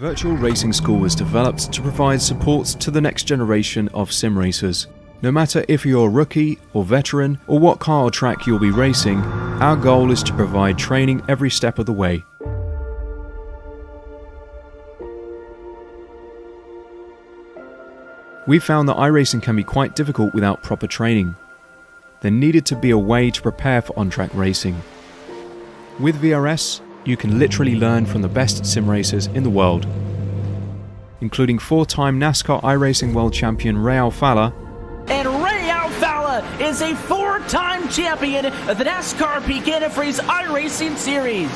Virtual Racing School was developed to provide support to the next generation of sim racers. No matter if you're a rookie or veteran or what car or track you'll be racing, our goal is to provide training every step of the way. We found that iRacing can be quite difficult without proper training. There needed to be a way to prepare for on-track racing. With VRS, you can literally learn from the best sim racers in the world, including 4-time NASCAR iRacing World Champion Ray Alfalla. And Ray Alfalla is a 4-time champion of the NASCAR Pekin Freeze iRacing Series.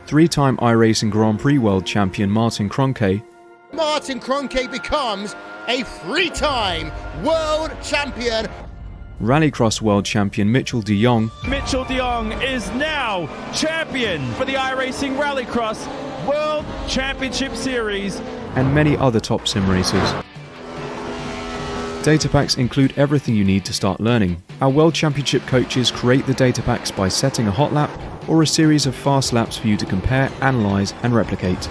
3-time iRacing Grand Prix World Champion Martin Kroenke. Martin Kroenke becomes a 3-time world champion. Rallycross World Champion Mitchell de Jong. Mitchell de Jong is now champion for the iRacing Rallycross World Championship Series. And many other top sim racers. Data packs include everything you need to start learning. Our World Championship coaches create the data packs by setting a hot lap or a series of fast laps for you to compare, analyze, and replicate.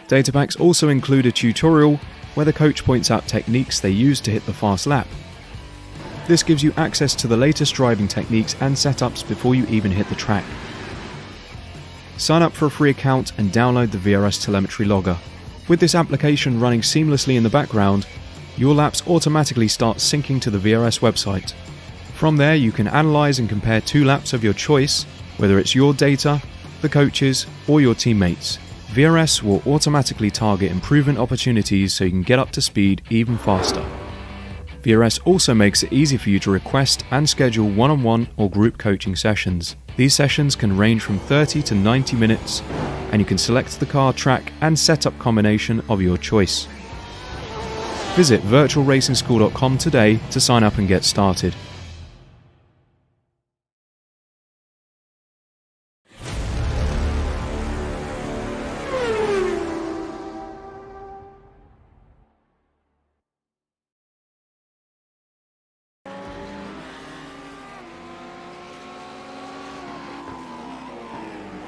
Data packs also include a tutorial where the coach points out techniques they use to hit the fast lap. This gives you access to the latest driving techniques and setups before you even hit the track. Sign up for a free account and download the VRS telemetry logger. With this application running seamlessly in the background, your laps automatically start syncing to the VRS website. From there, you can analyze and compare 2 laps of your choice, whether it's your data, the coaches, or your teammates. VRS will automatically target improvement opportunities so you can get up to speed even faster. VRS also makes it easy for you to request and schedule one-on-one or group coaching sessions. These sessions can range from 30 to 90 minutes, and you can select the car, track, and setup combination of your choice. Visit virtualracingschool.com today to sign up and get started.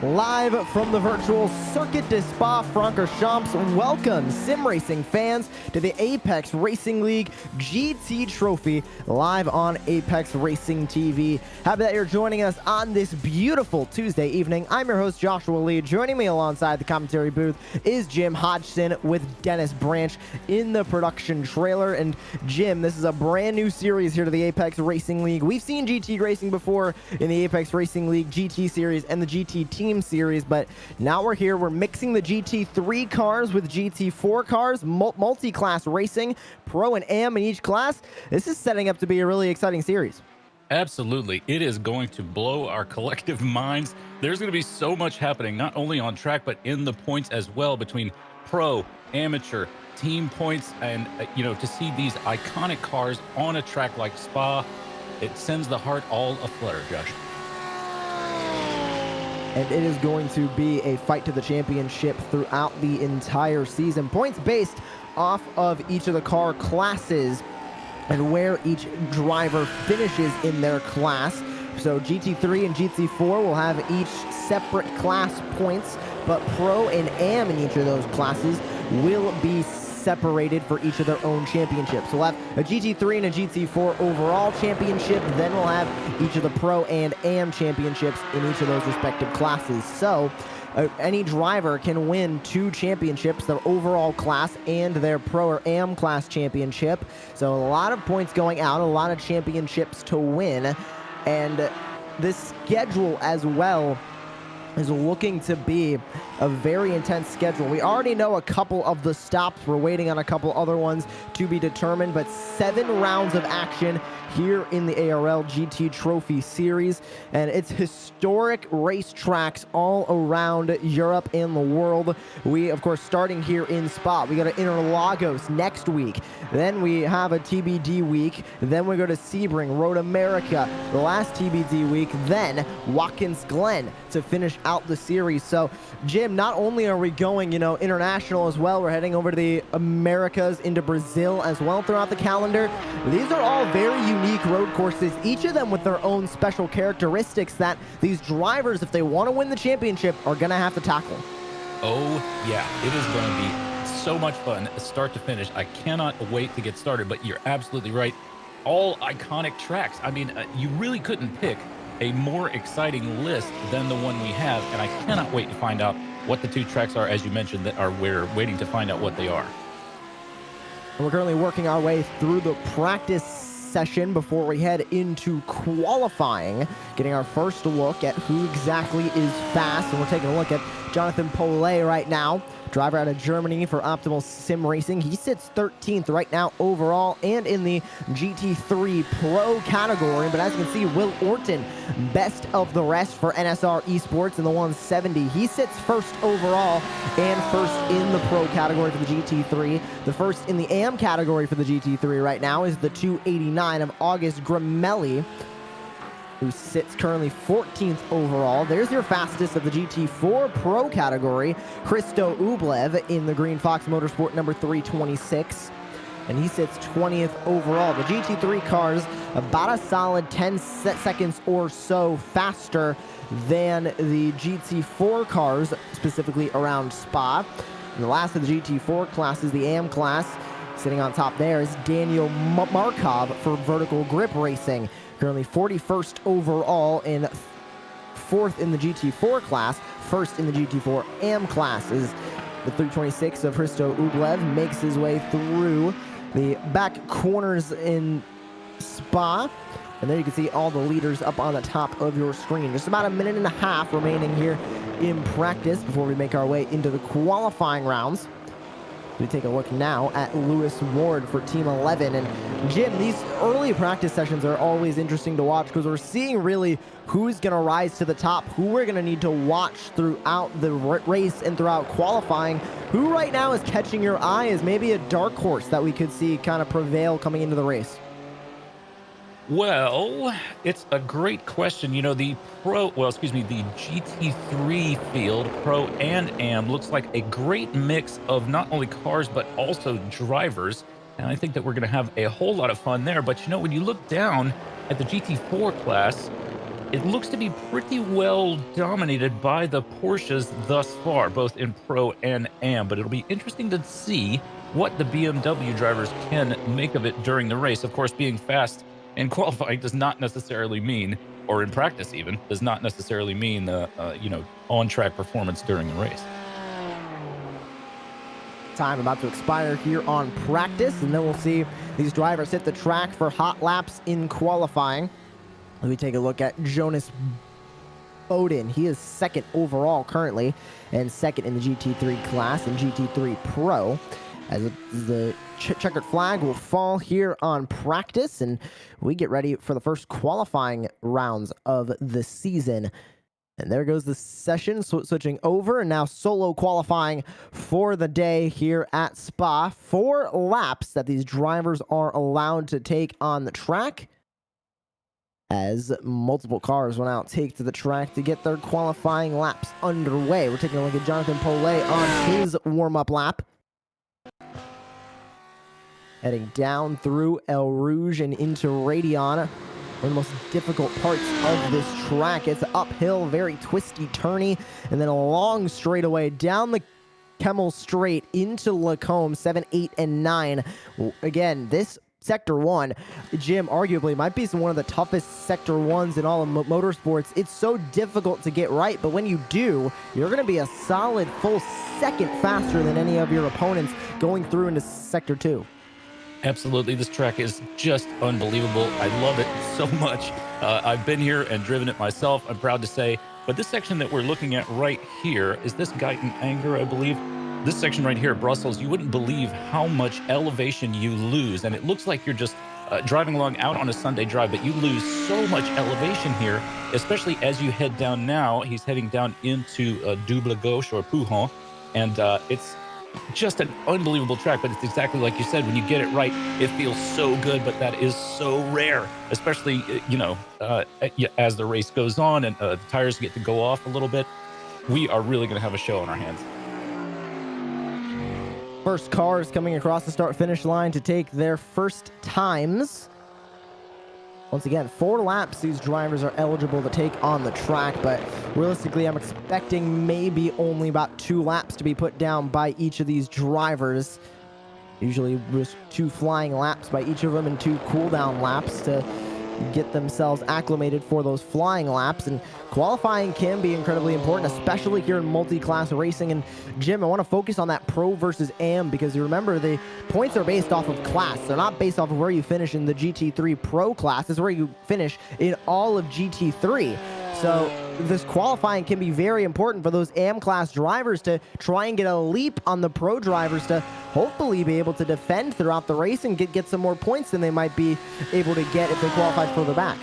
Live from the virtual Circuit de Spa Francorchamps, welcome sim racing fans to the Apex Racing League GT Trophy live on Apex Racing TV. Happy that you're joining us on this beautiful Tuesday evening. I'm your host Joshua Lee. Joining me alongside the commentary booth is Jim Hodgson with Dennis Branch in the production trailer. And Jim, this is a brand new series here to the Apex Racing League. We've seen GT racing before in the Apex Racing League GT series and the GT Team series, but now we're here. We're mixing the GT3 cars with GT4 cars, multi-class racing, pro and am in each class. This is setting up to be a really exciting series. Absolutely. It is going to blow our collective minds. There's going to be so much happening, not only on track, but in the points as well, between pro, amateur, team points, and, to see these iconic cars on a track like Spa, it sends the heart all aflutter, Josh. And it is going to be a fight to the championship throughout the entire season. Points based off of each of the car classes and where each driver finishes in their class. So GT3 and GT4 will have each separate class points, but Pro and Am in each of those classes will be separated for each of their own championships. We'll have a GT3 and a GT4 overall championship, then we'll have each of the Pro and Am championships in each of those respective classes. So any driver can win 2 championships, their overall class and their Pro or Am class championship. So a lot of points going out, a lot of championships to win, and this schedule as well is looking to be a very intense schedule. We already know a couple of the stops. We're waiting on a couple other ones to be determined, but 7 rounds of action here in the ARL GT Trophy Series, and it's historic racetracks all around Europe and the world. We, of course, starting here in Spa. We go to Interlagos next week. Then we have a TBD week. Then we go to Sebring, Road America, the last TBD week. Then Watkins Glen to finish out the series. So, Jim, not only are we going, international as well, we're heading over to the Americas, into Brazil as well throughout the calendar. These are all very unique road courses, each of them with their own special characteristics that these drivers, if they want to win the championship, are going to have to tackle. Oh, yeah. It is going to be so much fun, start to finish. I cannot wait to get started, but you're absolutely right. All iconic tracks. I mean, you really couldn't pick a more exciting list than the one we have, and I cannot wait to find out what the 2 tracks are, as you mentioned, that are we're waiting to find out what they are. We're currently working our way through the practice session before we head into qualifying, getting our first look at who exactly is fast. And we're taking a look at Jonathan Pollet right now, driver out of Germany for Optimal Sim Racing. He sits 13th right now overall and in the GT3 Pro category. But as you can see, Will Orton, best of the rest for NSR Esports in the 170. He sits first overall and first in the Pro category for the GT3. The first in the AM category for the GT3 right now is the 289 of August Gramelli, who sits currently 14th overall. There's your fastest of the GT4 Pro category, Christo Ublev in the Green Fox Motorsport number 326. And he sits 20th overall. The GT3 cars about a solid 10 seconds or so faster than the GT4 cars, specifically around Spa. And the last of the GT4 classes, the AM class, sitting on top there is Daniel Markov for Vertical Grip Racing. Currently 41st overall and 4th in the GT4 class. First in the GT4 AM class is the 326 of Hristo Ublev. Makes his way through the back corners in Spa. And there you can see all the leaders up on the top of your screen. Just about a minute and a half remaining here in practice before we make our way into the qualifying rounds. We take a look now at Lewis Ward for Team 11. And Jim, these early practice sessions are always interesting to watch because we're seeing really who's going to rise to the top, who we're going to need to watch throughout the race and throughout qualifying. Who right now is catching your eye as maybe a dark horse that we could see kind of prevail coming into the race? Well, it's a great question. You know, the GT3 field, Pro and AM, looks like a great mix of not only cars, but also drivers. And I think that we're going to have a whole lot of fun there. But, you know, when you look down at the GT4 class, it looks to be pretty well dominated by the Porsches thus far, both in Pro and AM. But it'll be interesting to see what the BMW drivers can make of it during the race. Of course, being fast in qualifying does not necessarily mean, or in practice even, does not necessarily mean the, on-track performance during the race. Time about to expire here on practice, and then we'll see these drivers hit the track for hot laps in qualifying. Let me take a look at Jonas Bowden. He is 2nd overall currently, and 2nd in the GT3 class and GT3 Pro. As the checkered flag will fall here on practice, and we get ready for the first qualifying rounds of the season. And there goes the session, switching over, and now solo qualifying for the day here at Spa. 4 laps that these drivers are allowed to take on the track, as multiple cars will now take to the track to get their qualifying laps underway. We're taking a look at Jonathan Pollet on his warm-up lap, heading down through El Rouge and into Radion. One of the most difficult parts of this track. It's uphill, very twisty, turny, and then a long straightaway down the Kemmel Straight into Lacombe, 7, 8, and 9. Again, this Sector 1, Jim, arguably might be one of the toughest Sector 1s in all of motorsports. It's so difficult to get right, but when you do, you're going to be a solid full second faster than any of your opponents going through into Sector 2. Absolutely. This track is just unbelievable. I love it so much. I've been here and driven it myself, I'm proud to say. But this section that we're looking at right here is this Guyton Anger, I believe. This section right here at Brussels, you wouldn't believe how much elevation you lose. And it looks like you're just driving along out on a Sunday drive, but you lose so much elevation here, especially as you head down now. He's heading down into Double Gauche or Pouhon. And it's just an unbelievable track, but it's exactly like you said. When you get it right, it feels so good, but that is so rare, especially, as the race goes on and the tires get to go off a little bit. We are really going to have a show on our hands. First cars coming across the start-finish line to take their first times. Once again, 4 laps these drivers are eligible to take on the track, but realistically, I'm expecting maybe only about 2 laps to be put down by each of these drivers. Usually just 2 flying laps by each of them and 2 cooldown laps to get themselves acclimated for those flying laps. And qualifying can be incredibly important, especially here in multi-class racing. And Jim, I want to focus on that pro versus AM, because you remember the points are based off of class. They're not based off of where you finish in the GT3 pro class. It's where you finish in all of GT3. So this qualifying can be very important for those AM class drivers to try and get a leap on the pro drivers to hopefully be able to defend throughout the race and get some more points than they might be able to get if they qualified further back.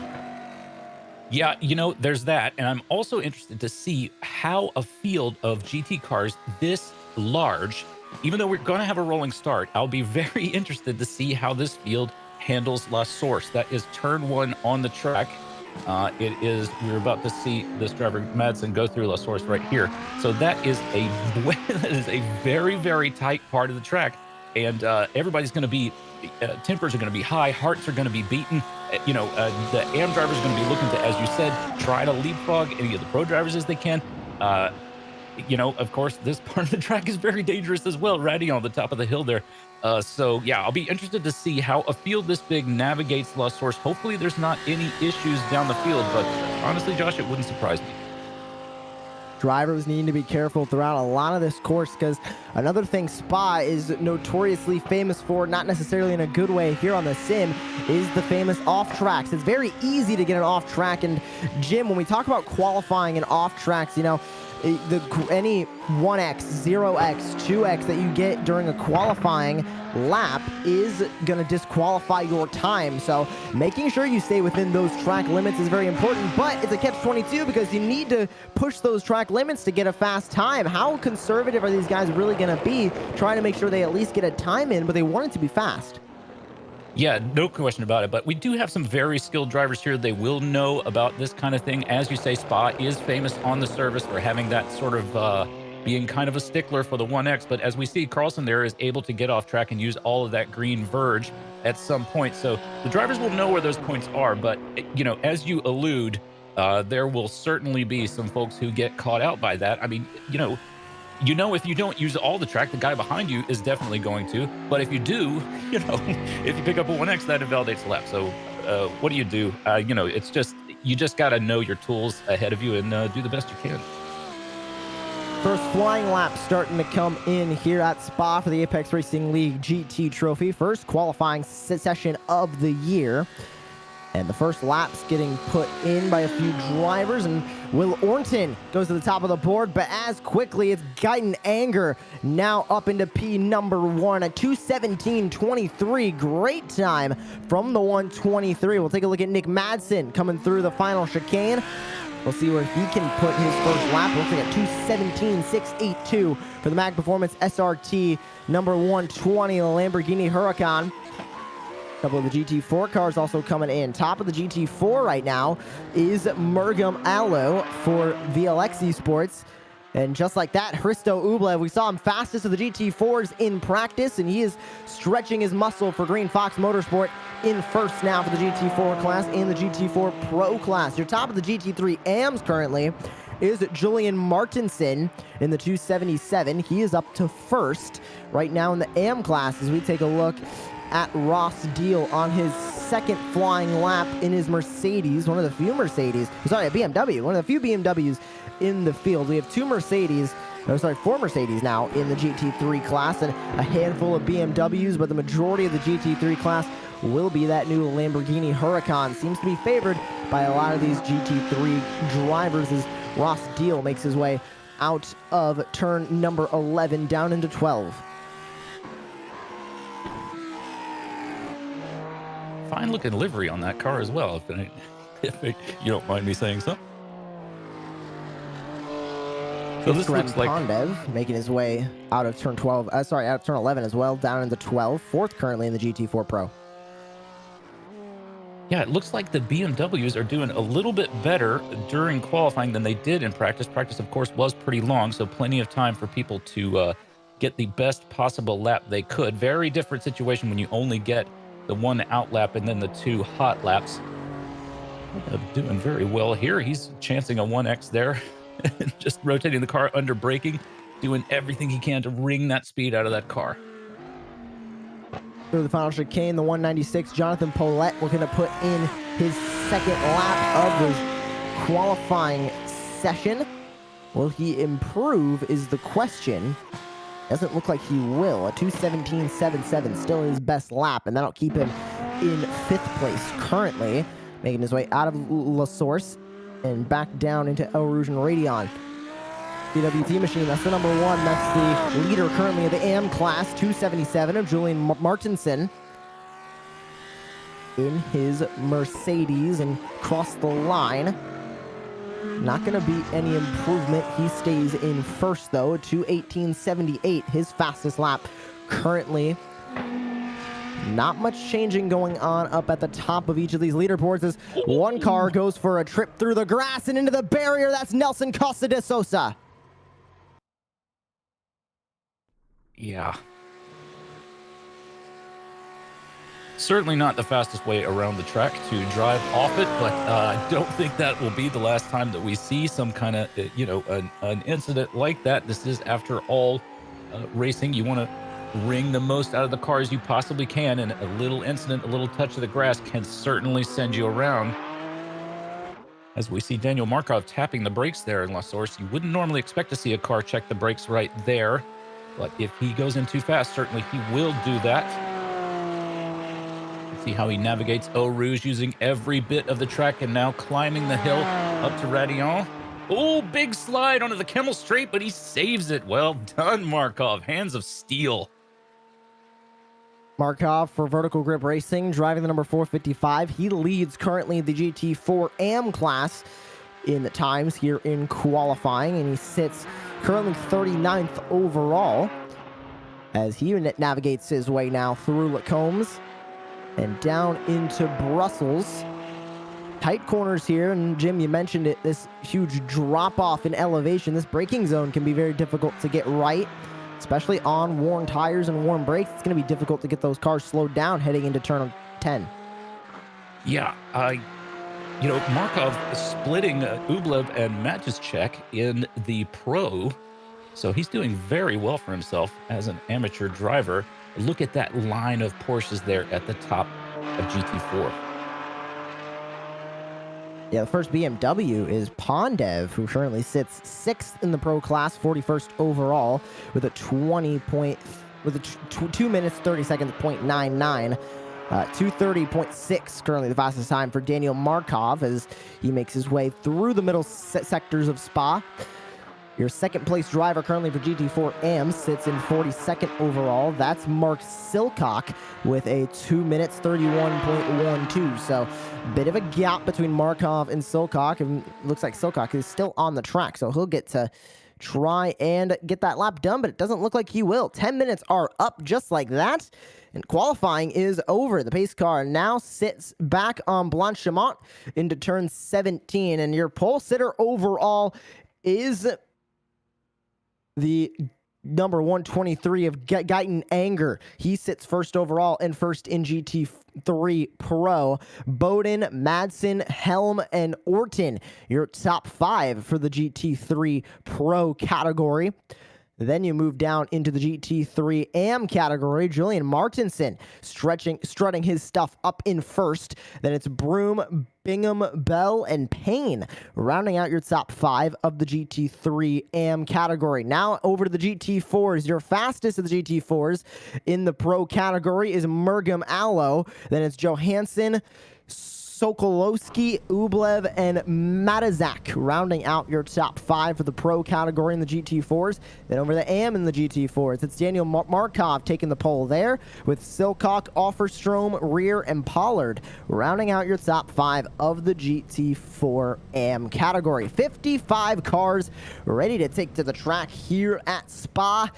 Yeah, you know, there's that. And I'm also interested to see how a field of GT cars this large, even though we're going to have a rolling start, I'll be very interested to see how this field handles La Source. That is turn 1 on the track. We're about to see this driver Madsen go through La Source right here. So that is a very, very tight part of the track. And everybody's going to be, tempers are going to be high, hearts are going to be beaten. The AM drivers are going to be looking to, as you said, try to leapfrog any of the pro drivers as they can. Of course, this part of the track is very dangerous as well, riding on the top of the hill there. So yeah, I'll be interested to see how a field this big navigates La Source. Hopefully there's not any issues down the field, but honestly, Josh, it wouldn't surprise me. Drivers need to be careful throughout a lot of this course, because another thing Spa is notoriously famous for, not necessarily in a good way here on the sim, is the famous off tracks. It's very easy to get an off track. And Jim, when we talk about qualifying and off tracks, any 1x, 0x, 2x that you get during a qualifying lap is going to disqualify your time. So making sure you stay within those track limits is very important, but it's a catch-22 because you need to push those track limits to get a fast time. How conservative are these guys really going to be trying to make sure they at least get a time in, but they want it to be fast? Yeah, no question about it. But we do have some very skilled drivers here. They will know about this kind of thing. As you say, Spa is famous on the service for having that sort of being kind of a stickler for the 1X. But as we see, Carlson there is able to get off track and use all of that green verge at some point. So the drivers will know where those points are. But, as you allude, there will certainly be some folks who get caught out by that. I mean, if you don't use all the track, the guy behind you is definitely going to. But if you do, if you pick up a 1X, that invalidates the lap. So what do you do? It's just, you just got to know your tools ahead of you and do the best you can. First flying lap starting to come in here at Spa for the Apex Racing League GT Trophy. First qualifying session of the year. And the first lap's getting put in by a few drivers, and Will Ornton goes to the top of the board, but as quickly it's Guyton Anger now up into P number 1 at 2:17.23. Great time from the 123. We'll take a look at Nick Madsen coming through the final chicane. We'll see where he can put his first lap. Looks like a 2:17.682 for the Mag Performance SRT number 120, the Lamborghini Huracan. Couple of the GT4 cars also coming in. Top of the GT4 right now is Mergum Allo for VLX Esports. And just like that, Hristo Ublev, we saw him fastest of the GT4s in practice, and he is stretching his muscle for Green Fox Motorsport in first now for the GT4 class and the GT4 Pro class. Your top of the GT3 AMs currently is Julian Martinson in the 277. He is up to first right now in the AM class as we take a look at Ross Deal on his second flying lap in his Mercedes, one of the few Mercedes, sorry, a BMW, one of the few BMWs in the field. We have four Mercedes now in the GT3 class and a handful of BMWs, but the majority of the GT3 class will be that new Lamborghini Huracan. Seems to be favored by a lot of these GT3 drivers as Ross Deal makes his way out of turn number 11 down into 12. Fine looking livery on that car as well, if you don't mind me saying so. So this looks like Pondev making his way out of turn 12, out of turn 11 as well, down into 12, fourth currently in the GT4 Pro. Yeah, it looks like the BMWs are doing a little bit better during qualifying than they did in practice. Practice, of course, was pretty long, so plenty of time for people to get the best possible lap they could. Very different situation when you only get the one out lap and then the two hot laps. Doing very well here. He's chancing a 1x there, just rotating the car under braking, doing everything he can to wring that speed out of that car. Through the final chicane, the 196, Jonathan Paulette looking to put in his second lap of the qualifying session. Will he improve is the question. Doesn't look like he will. A 2:17.77 still his best lap, and that'll keep him in 5th place currently, making his way out of La Source and back down into El Rouge and Radion. BWT machine, that's the number 1. That's the leader currently of the AM class, 277 of Julian Martinson in his Mercedes and crossed the line. Not going to be any improvement. He stays in 1st, though, 2:18.78, his fastest lap currently. Not much changing going on up at the top of each of these leaderboards as one car goes for a trip through the grass and into the barrier. That's Nelson Costa de Sosa. Yeah. Certainly not the fastest way around the track to drive off it, but I don't think that will be the last time that we see some kind of, an incident like that. This is, after all, racing. You want to wring the most out of the car as you possibly can, and a little incident, a little touch of the grass can certainly send you around. As we see Daniel Markov tapping the brakes there in La Source, you wouldn't normally expect to see a car check the brakes right there, but if he goes in too fast, certainly he will do that. See how he navigates Eau Rouge using every bit of the track and now climbing the hill up to Radion. Oh, big slide onto the Kemmel Straight, but he saves it. Well done, Markov. Hands of steel. Markov for Vertical Grip Racing, driving the number 455. He leads currently the GT4 AM class in the times here in qualifying, and he sits currently 39th overall as he navigates his way now through Lacombe and down into Brussels. Tight corners here, and Jim, you mentioned it, this huge drop-off in elevation. This braking zone can be very difficult to get right, especially on worn tires and worn brakes. It's going to be difficult to get those cars slowed down heading into turn 10. Yeah, Markov is splitting Ublev and Matjuschek in the Pro, so he's doing very well for himself as an amateur driver. Look at that line of Porsches there at the top of GT4. Yeah, the first BMW is Pondev, who currently sits 6th in the Pro class, 41st overall, with a 2 minutes 30 seconds 0.99. 2:30.6 currently the fastest time for Daniel Markov as he makes his way through the middle sectors of Spa. Your second place driver currently for GT4 AM sits in 42nd overall. That's Mark Silcock with a 2 minutes 31.12. So bit of a gap between Markov and Silcock. And looks like Silcock is still on the track, so he'll get to try and get that lap done, but it doesn't look like he will. 10 minutes are up just like that, and qualifying is over. The pace car now sits back on Blanchimont into turn 17, and your pole sitter overall is the number 123 of Guyton Anger. He sits 1st overall and 1st in GT3 Pro. Bowden, Madsen, Helm, and Orton, your top 5 for the GT3 Pro category. Then you move down into the GT3 AM category. Julian Martinson strutting his stuff up in 1st. Then it's Broom, Bingham, Bell, and Payne rounding out your top 5 of the GT3 AM category. Now over to the GT4s. Your fastest of the GT4s in the Pro category is Mergam Allo. Then it's Johansson, Sokolowski, Ublev, and Matizak rounding out your top 5 for the Pro category in the GT4s. Then over the AM in the GT4s, it's Daniel Markov taking the pole there with Silcock, Offerstrom, Rear, and Pollard rounding out your top 5 of the GT4 AM category. 55 cars ready to take to the track here at Spa.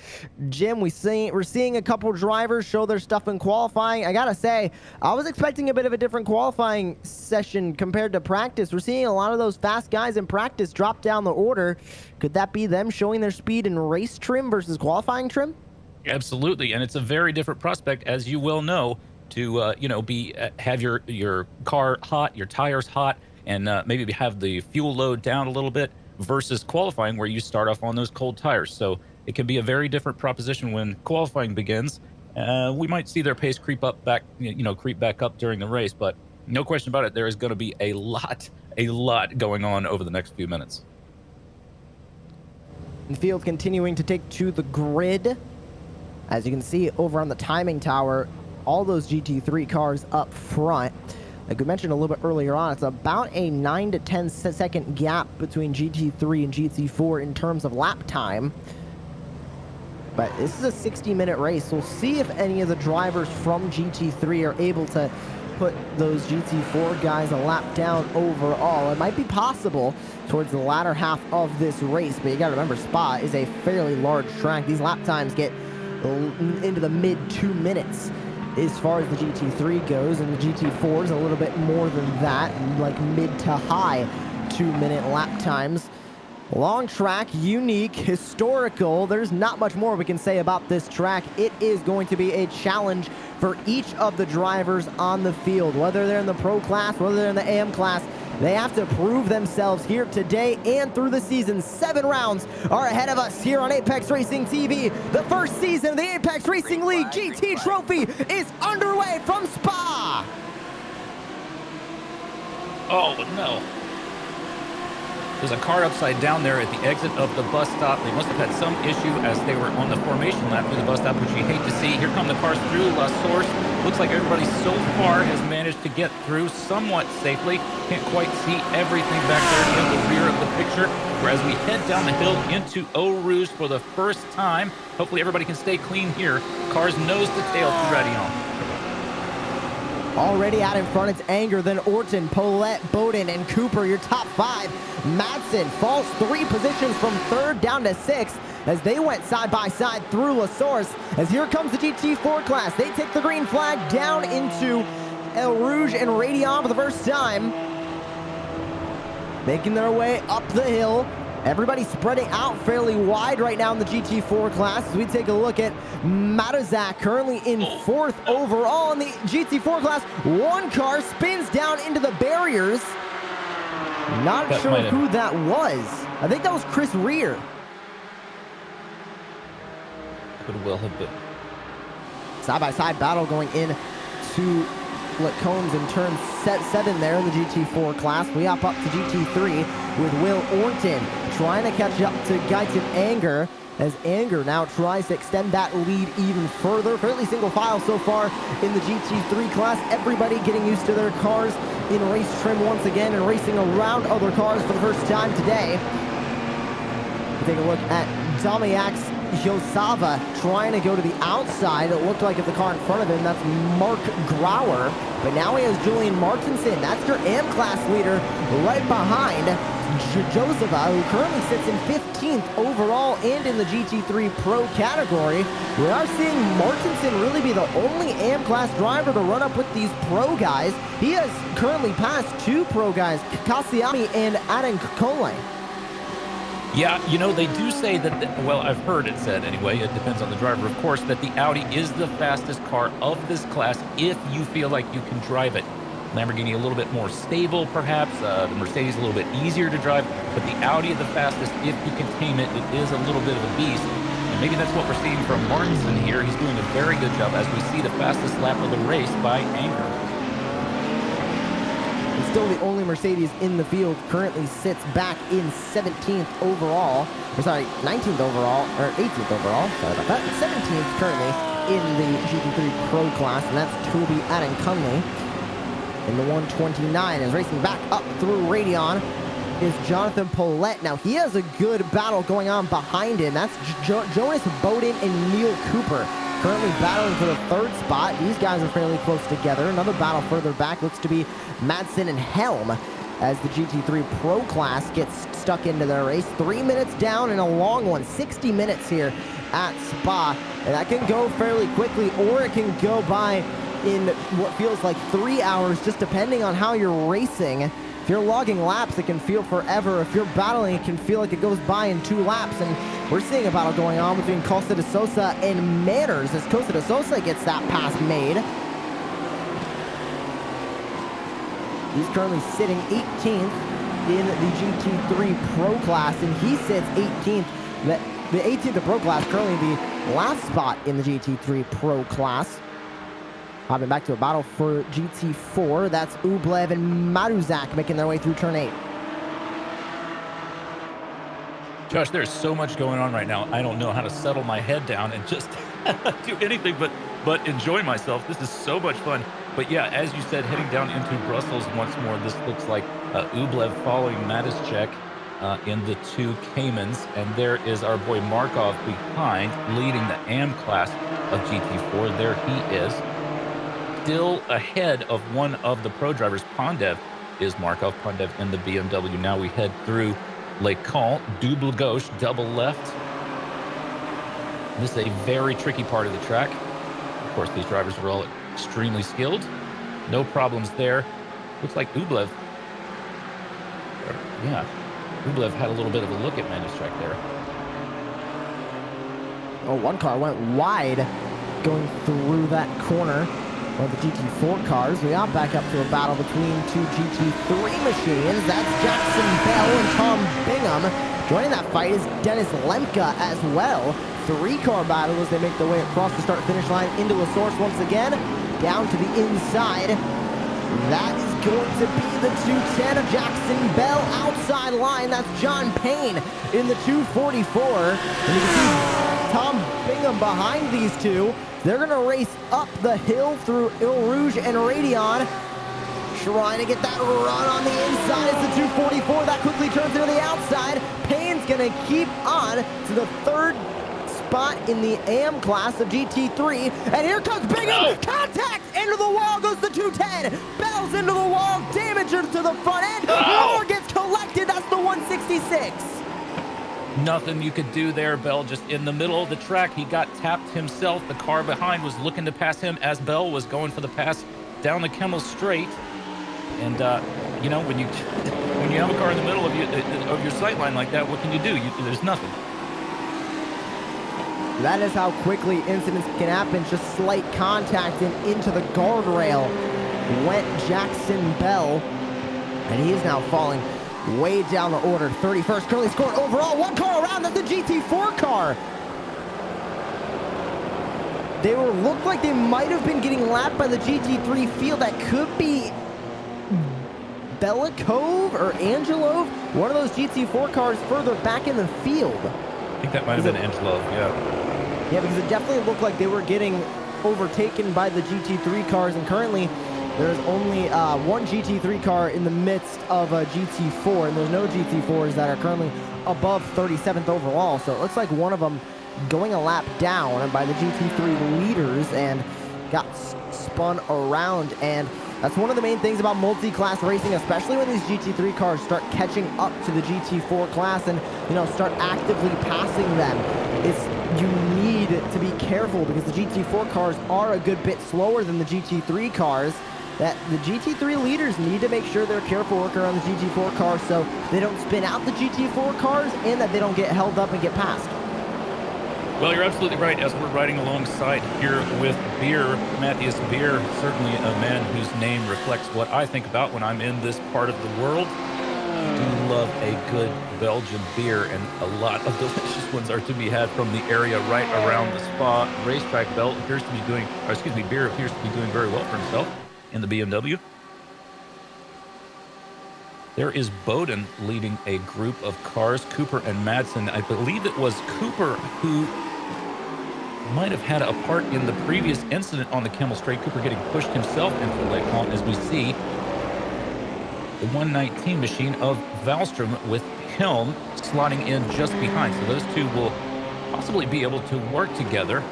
Jim, we're seeing a couple drivers show their stuff in qualifying. I gotta say, I was expecting a bit of a different qualifying session compared to practice. We're seeing a lot of those fast guys in practice drop down the order. Could that be them showing their speed in race trim versus qualifying trim? Absolutely, and it's a very different prospect, as you well know, to have your car hot, your tires hot, and maybe have the fuel load down a little bit versus qualifying where you start off on those cold tires. So it can be a very different proposition when qualifying begins. We might see their pace creep back up during the race, but no question about it, there is going to be a lot going on over the next few minutes. The field continuing to take to the grid. As you can see over on the timing tower, all those GT3 cars up front. Like we mentioned a little bit earlier on, it's about a 9 to 10 second gap between GT3 and GT4 in terms of lap time. But this is a 60-minute race. We'll see if any of the drivers from GT3 are able to put those GT4 guys a lap down overall. It might be possible towards the latter half of this race, but you got to remember, Spa is a fairly large track. These lap times get into the mid 2 minutes as far as the GT3 goes, and the GT4 is a little bit more than that, like mid to high 2-minute lap times. Long track, unique, historical. There's not much more we can say about this track. It is going to be a challenge for each of the drivers on the field, whether they're in the pro class, whether they're in the AM class. They have to prove themselves here today and through the season. 7 rounds are ahead of us here on Apex Racing TV. The first season of the Apex Racing League GT Trophy is underway from Spa. Oh, no. There's a car upside down there at the exit of the bus stop. They must have had some issue as they were on the formation lap through the bus stop, which you hate to see. Here come the cars through La Source. Looks like everybody so far has managed to get through somewhat safely. Can't quite see everything back there in the rear of the picture. Whereas we head down the hill into Eau Rouge for the first time. Hopefully everybody can stay clean here. Cars nose to tail through Radion. Already out in front, it's Anger, then Orton, Paulette, Bowden, and Cooper, your top 5. Madsen falls 3 positions from 3rd down to 6th as they went side by side through La Source. As here comes the GT4 class. They take the green flag down into El Rouge and Radion for the first time. Making their way up the hill. Everybody spreading out fairly wide right now in the GT4 class. As we take a look at Matazak, currently in 4th overall in the GT4 class. One car spins down into the barriers. Not sure who that was. I think that was Chris Rear. Could well have been. Side-by-side battle going in to Lacombs in turn 7 there in the GT4 class. We hop up to GT3 with Will Orton trying to catch up to Guyton Anger as Anger now tries to extend that lead even further. Fairly single file so far in the GT3 class. Everybody getting used to their cars in race trim once again and racing around other cars for the first time today. We take a look at Damiax Josava trying to go to the outside. It looked like if the car in front of him, that's Mark Grauer. But now he has Julian Martinson. That's your AM class leader right behind Josava, who currently sits in 15th overall and in the GT3 Pro category. We are seeing Martinson really be the only AM class driver to run up with these pro guys. He has currently passed 2 pro guys, Kassiami and Adam Cole. Yeah, you know, they do say that, well, I've heard it said anyway, it depends on the driver, of course, that the Audi is the fastest car of this class if you feel like you can drive it. Lamborghini a little bit more stable, perhaps. The Mercedes a little bit easier to drive, but the Audi the fastest if you can tame it. It is a little bit of a beast, and maybe that's what we're seeing from Martinson here. He's doing a very good job as we see the fastest lap of the race by Anger. Still the only Mercedes in the field, currently sits back in 17th overall, or sorry, 19th overall, or 18th overall, sorry about that, 17th currently in the GT3 Pro class, and that's Toby Adencunley in the 129, is racing back up through Radion is Jonathan Paulette. Now he has a good battle going on behind him. That's Jonas Bowden and Neil Cooper. Currently battling for the 3rd spot. These guys are fairly close together. Another battle further back looks to be Madsen and Helm as the GT3 Pro class gets stuck into their race. 3 minutes down and a long one. 60 minutes here at Spa. And that can go fairly quickly, or it can go by in what feels like 3 hours, just depending on how you're racing. If you're logging laps, it can feel forever. If you're battling, it can feel like it goes by in 2 laps. And we're seeing a battle going on between Costa de Sosa and Manners as Costa de Sosa gets that pass made. He's currently sitting 18th in the GT3 Pro class, and he sits 18th. The 18th Pro class, currently the last spot in the GT3 Pro class. Hopping back to a battle for GT4. That's Ublev and Maruzak making their way through turn 8. Josh, there's so much going on right now. I don't know how to settle my head down and just do anything but enjoy myself. This is so much fun. But yeah, as you said, heading down into Brussels once more. This looks like Ublev following Matischek in the 2 Caymans. And there is our boy Markov behind, leading the AM class of GT4. There he is. Still ahead of one of the pro drivers. Pondev is Markov. Pondev in the BMW. Now we head through Le Camp, double gauche, double left. This is a very tricky part of the track. Of course, these drivers are all extremely skilled. No problems there. Looks like Ublev. Yeah, Ublev had a little bit of a look at Matischek there. Oh, one car went wide going through that corner of the GT4 cars. We are back up to a battle between 2 GT3 machines. That's Jackson Bell and Tom Bingham. Joining that fight is Dennis Lemke as well. 3-car battle as they make their way across the start-finish line into the source once again. Down to the inside. That is going to be the 210 of Jackson Bell. Outside line, that's John Payne in the 244. And you can see Tom Bingham behind these two. They're going to race up the hill through Eau Rouge and Radion, trying to get that run on the inside. It's the 244 that quickly turns into the outside. Payne's going to keep on to the 3rd spot in the AM class of GT3. And here comes Bingham. Contact into the wall goes the 210. Bell's into the wall. Damage to the front end. More gets collected. That's the 166. Nothing you could do there. Bell just in the middle of the track. He got tapped himself. The car behind was looking to pass him as Bell was going for the pass down the Kemmel Straight. And you know, when you have a car in the middle of your sight line like that, what can you do? There's nothing. That is how quickly incidents can happen. Just slight contact and into the guardrail went Jackson Bell, and he is now falling way down the order. 31st, currently scored overall. 1 car around, that's the GT4 car. They looked like they might have been getting lapped by the GT3 field. That could be Belikov or Angelov, one of those GT4 cars further back in the field. I think that might have been Angelov, yeah. Yeah, because it definitely looked like they were getting overtaken by the GT3 cars, and currently there's only one GT3 car in the midst of a GT4, and there's no GT4s that are currently above 37th overall, so it looks like one of them going a lap down by the GT3 leaders and got spun around. And that's one of the main things about multi-class racing, especially when these GT3 cars start catching up to the GT4 class and, you know, start actively passing them. You need to be careful because the GT4 cars are a good bit slower than the GT3 cars. That the GT3 leaders need to make sure they're careful working around the GT4 cars so they don't spin out the GT4 cars and that they don't get held up and get passed. Well, you're absolutely right. As we're riding alongside here with Beer, Matthias Beer, certainly a man whose name reflects what I think about when I'm in this part of the world. I do love a good Belgian beer, and a lot of delicious ones are to be had from the area right around the Spa racetrack. Beer appears to be doing very well for himself in the BMW. There is Bowden leading a group of cars, Cooper and Madsen. I believe it was Cooper who might have had a part in the previous incident on the Kemmel Straight. Cooper getting pushed himself into the Le Camp, as we see the 119 machine of Wallström with Helm slotting in just behind. So those two will possibly be able to work together.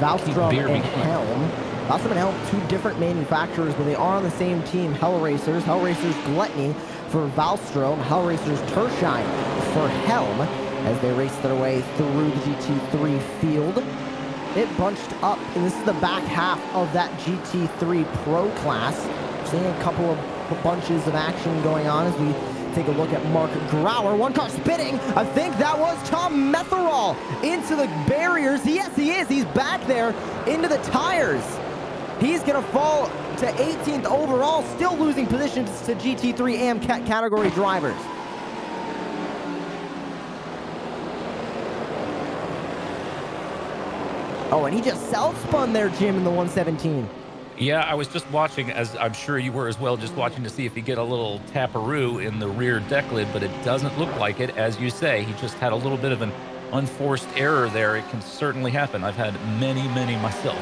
Wallström and Helm. Wallström and Helm, 2 different manufacturers, but they are on the same team. Hell Racers Gluttony for Wallström, Hell Racers Terschein for Helm, as they race their way through the GT3 field. It bunched up, and this is the back half of that GT3 Pro class. Seeing a couple of bunches of action going on as we take a look at Mark Grauer. 1 car spinning. I think that was Tom Metherall into the barriers. Yes, he is. He's back there into the tires. He's going to fall to 18th overall, still losing positions to GT3 AM category drivers. Oh, and he just self-spun there, Jim, in the 117. Yeah, I was just watching, as I'm sure you were as well, just watching to see if he get a little taparoo in the rear deck lid, but it doesn't look like it. As you say, he just had a little bit of an unforced error there. It can certainly happen. I've had many myself.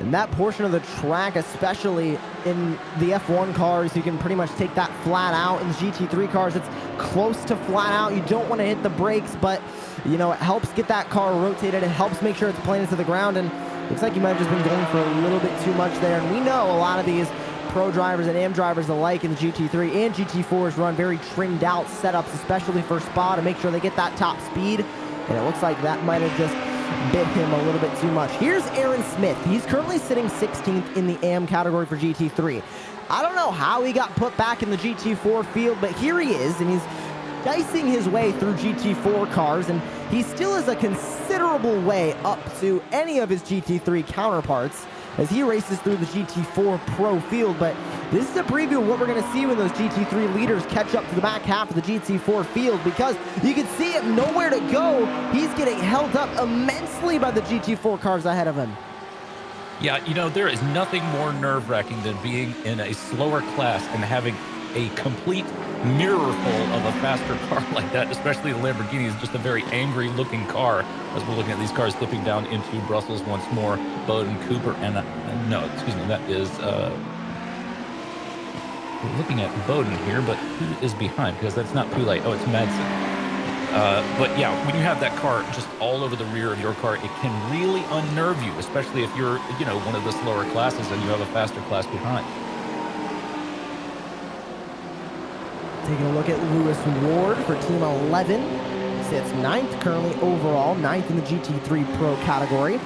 In that portion of the track, especially in the F1 cars, you can pretty much take that flat out. In the GT3 cars, it's close to flat out. You don't want to hit the brakes, but, you know, it helps get that car rotated. It helps make sure it's plain into the ground, and looks like you might have just been going for a little bit too much there. And we know a lot of these pro drivers and AM drivers alike in the GT3 and GT4s run very trimmed out setups, especially for Spa, to make sure they get that top speed. And it looks like that might have just bit him a little bit too much. Here's Aaron Smith. He's currently sitting 16th in the AM category for GT3. I don't know how he got put back in the GT4 field, but here he is, and he's dicing his way through GT4 cars, and he still is a considerable way up to any of his GT3 counterparts as he races through the GT4 Pro field. But this is a preview of what we're going to see when those GT3 leaders catch up to the back half of the GT4 field, because you can see him nowhere to go. He's getting held up immensely by the GT4 cars ahead of him. Yeah, you know, there is nothing more nerve-wracking than being in a slower class and having a complete mirror full of a faster car like that, especially the Lamborghini is just a very angry looking car as we're looking at these cars slipping down into Brussels once more. Bowden, Cooper, and no, excuse me, that is we're looking at Bowden here, but who is behind? Because that's not Poulet. Oh, it's Madsen. But yeah, when you have that car just all over the rear of your car, it can really unnerve you, especially if you're, you know, one of the slower classes and you have a faster class behind. Taking a look at Lewis Ward for Team 11. Sits 9th currently overall, 9th in the GT3 Pro category.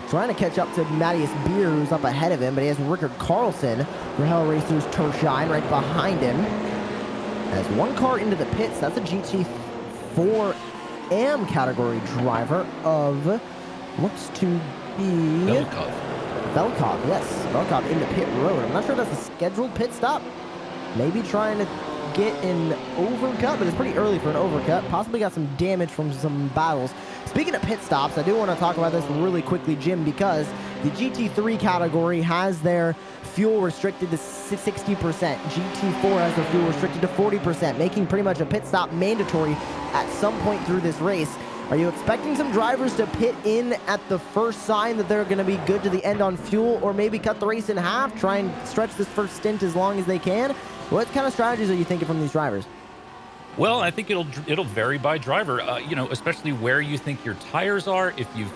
Trying to catch up to Matthias Beer, who's up ahead of him, but he has Rickard Carlson for Hell Racers Tershine right behind him. As one car into the pits, that's a GT4 AM category driver of, looks to be... Velkov, yes. Velkov in the pit road. I'm not sure if that's a scheduled pit stop. Maybe trying to get an overcut, but it's pretty early for an overcut. Possibly got some damage from some battles. Speaking of pit stops, I do want to talk about this really quickly, Jim, because the GT3 category has their fuel restricted to 60%. GT4 has their fuel restricted to 40%, making pretty much a pit stop mandatory at some point through this race. Are you expecting some drivers to pit in at the first sign that they're going to be good to the end on fuel, or maybe cut the race in half, try and stretch this first stint as long as they can? What kind of strategies are you thinking from these drivers? Well, I think it'll vary by driver, you know, especially where you think your tires are. If you've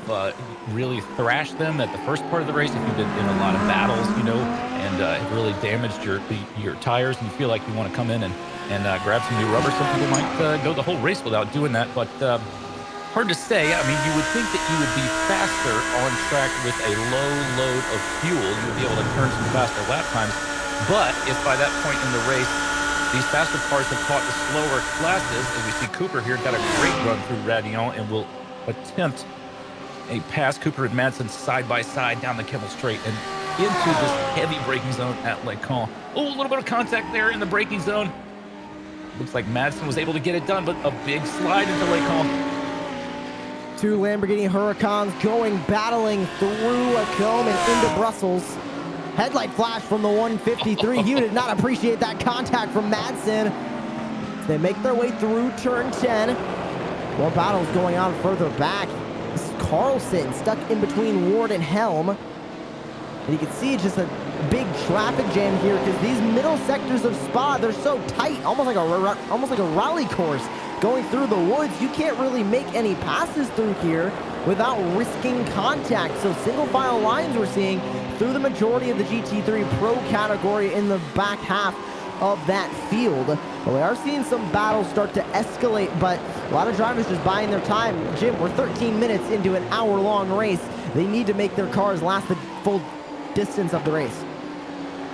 really thrashed them at the first part of the race, if you've been in a lot of battles, you know, and have really damaged your tires, and you feel like you want to come in and grab some new rubber, some people might go the whole race without doing that. But hard to say. I mean, you would think that you would be faster on track with a low load of fuel. You would be able to turn some faster lap times. But if by that point in the race, these faster cars have caught the slower classes, as we see Cooper here got a great run through Radion and will attempt a pass. Cooper and Madsen side by side down the Kemmel Straight and into this heavy braking zone at Lecan. Oh, a little bit of contact there in the braking zone. Looks like Madsen was able to get it done, but a big slide into Lecan. Two Lamborghini Huracans battling through Lacombe and into Brussels. Headlight flash from the 153. You did not appreciate that contact from Madsen. They make their way through turn 10. More battles going on further back. This is Carlson stuck in between Ward and Helm. And you can see just a big traffic jam here because these middle sectors of Spa, they're so tight, almost like a rally course going through the woods. You can't really make any passes through here without risking contact. So single file lines we're seeing through the majority of the GT3 Pro category in the back half of that field. But we are seeing some battles start to escalate, but a lot of drivers just buying their time. Jim, we're 13 minutes into an hour-long race. They need to make their cars last the full distance of the race.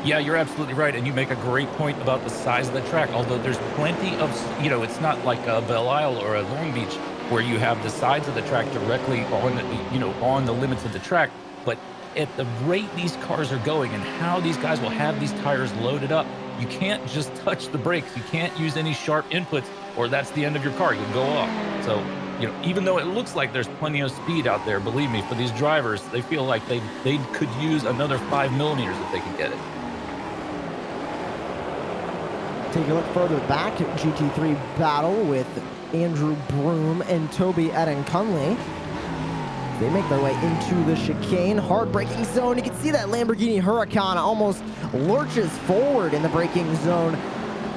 Yeah, you're absolutely right, and you make a great point about the size of the track. Although there's plenty of, you know, it's not like a Belle Isle or a Long Beach where you have the sides of the track directly on, you know, on the limits of the track. But at the rate these cars are going and how these guys will have these tires loaded up, you can't just touch the brakes. You can't use any sharp inputs, or that's the end of your car. You'll go off. So, you know, even though it looks like there's plenty of speed out there, believe me, for these drivers, they feel like they could use another 5 millimeters if they could get it. Take a look further back at GT3 battle with Andrew Broom and Toby Adekunle. They make their way into the chicane, hard braking zone. You can see that Lamborghini Huracan almost lurches forward in the braking zone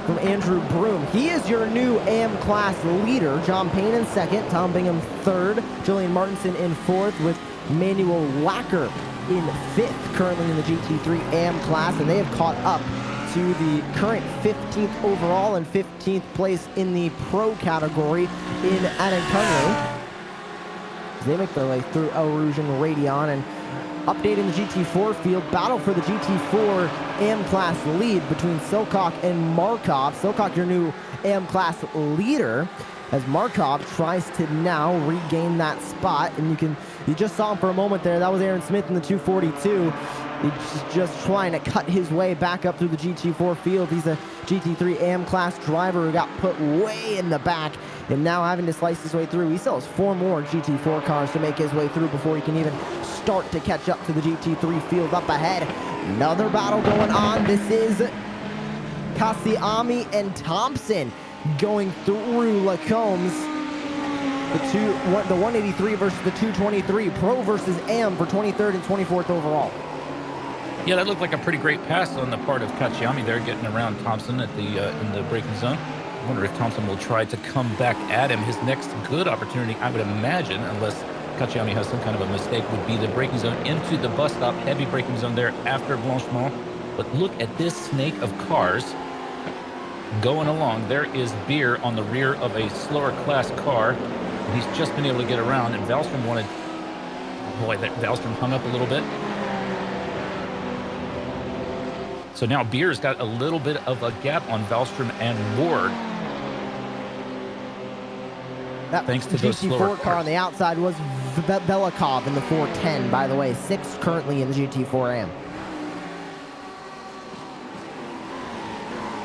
from Andrew Broom. He is your new AM class leader. John Payne in second, Tom Bingham third, Julian Martinson in fourth, with Manuel Lacker in fifth, currently in the GT3 AM class, and they have caught up to the current 15th overall and 15th place in the pro category in Adekunle. They make their way through El Rouge and Radeon, and updating the GT4 field, battle for the GT4 AM class lead between Silcock and Markov. Silcock, your new AM class leader, as Markov tries to now regain that spot. And you just saw him for a moment there. That was Aaron Smith in the 242. He's just trying to cut his way back up through the GT4 field. He's a GT3 AM class driver who got put way in the back and now having to slice his way through. He still has 4 more GT4 cars to make his way through before he can even start to catch up to the GT3 field up ahead. Another battle going on. This is Kasiami and Thompson going through Lacombs. The 183 versus the 223. Pro versus AM for 23rd and 24th overall. Yeah, that looked like a pretty great pass on the part of Kachiyami there, getting around Thompson at the in the braking zone. I wonder if Thompson will try to come back at him. His next good opportunity, I would imagine, unless Kachiyami has some kind of a mistake, would be the braking zone into the bus stop. Heavy braking zone there after Blanchemont. But look at this snake of cars going along. There is Beer on the rear of a slower class car. He's just been able to get around, and Valstrom wanted... Boy, that Valstrom hung up a little bit. So now Beer's got a little bit of a gap on Valstrom and Ward. That thanks to those slower GT4 car on the outside was Velikov in the 410, by the way. 6th currently in the GT4 AM.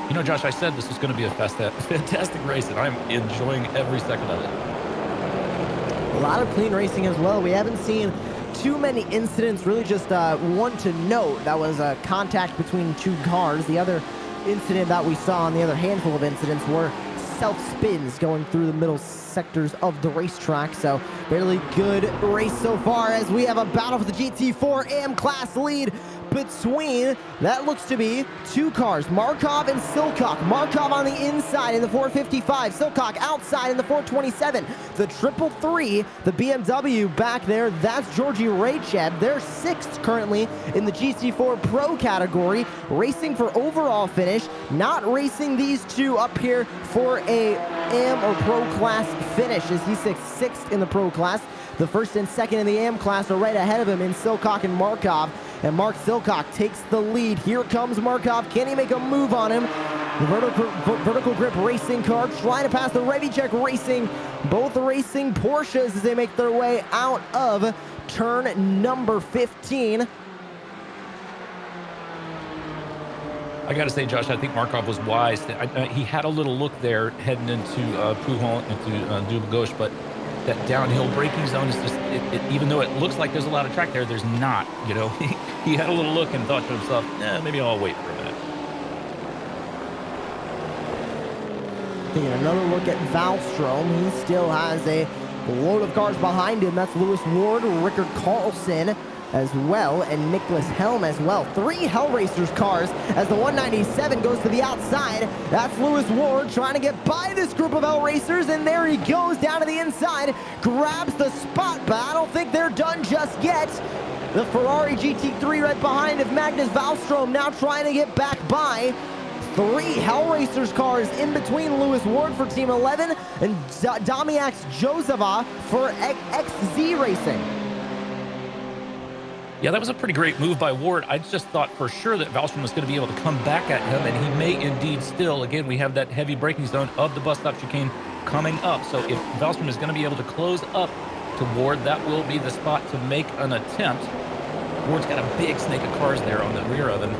You know, Josh, I said this was going to be a fantastic race, and I'm enjoying every second of it. A lot of clean racing as well. We haven't seen too many incidents, really just one to note. That was a contact between 2 cars. The other incident that we saw on the other handful of incidents were self-spins going through the middle sectors of the racetrack. So fairly good race so far, as we have a battle for the GT4 AM class lead between, that looks to be 2 cars, Markov and Silcock. Markov on the inside in the 455, Silcock outside in the 427. The 333, the BMW back there, that's Georgi Raycheb. They're 6th currently in the GT4 Pro category, racing for overall finish, not racing these 2 up here for a AM or Pro class finish, as he's 6th in the Pro class. The 1st and 2nd in the AM class are right ahead of him in Silcock and Markov. And Mark Silcock takes the lead. Here comes Markov. Can he make a move on him? The vertical grip racing car trying to pass the Revichek Racing. Both racing Porsches as they make their way out of turn number 15. I got to say, Josh, I think Markov was wise. He had a little look there heading into Pujol, into Dubagos, but that downhill braking zone is just, even though it looks like there's a lot of track there, there's not, you know. He had a little look and thought to himself, maybe I'll wait for a minute. Taking another look at Valstrom. He still has a load of cars behind him. That's Lewis Ward, Rickard Carlson as well, and Nicholas Helm as well. 3 Hellracers cars as the 197 goes to the outside. That's Lewis Ward trying to get by this group of Hellracers, and there he goes down to the inside, grabs the spot, but I don't think they're done just yet. The Ferrari GT3 right behind of Magnus Valstrom now trying to get back by. 3 Hellracers cars in between Lewis Ward for Team 11 and Damiax Joseva for XZ Racing. Yeah, that was a pretty great move by Ward. I just thought for sure that Valstrom was going to be able to come back at him, and he may indeed still. Again, we have that heavy braking zone of the bus stop chicane coming up. So if Valstrom is going to be able to close up to Ward, that will be the spot to make an attempt. Ward's got a big snake of cars there on the rear of him.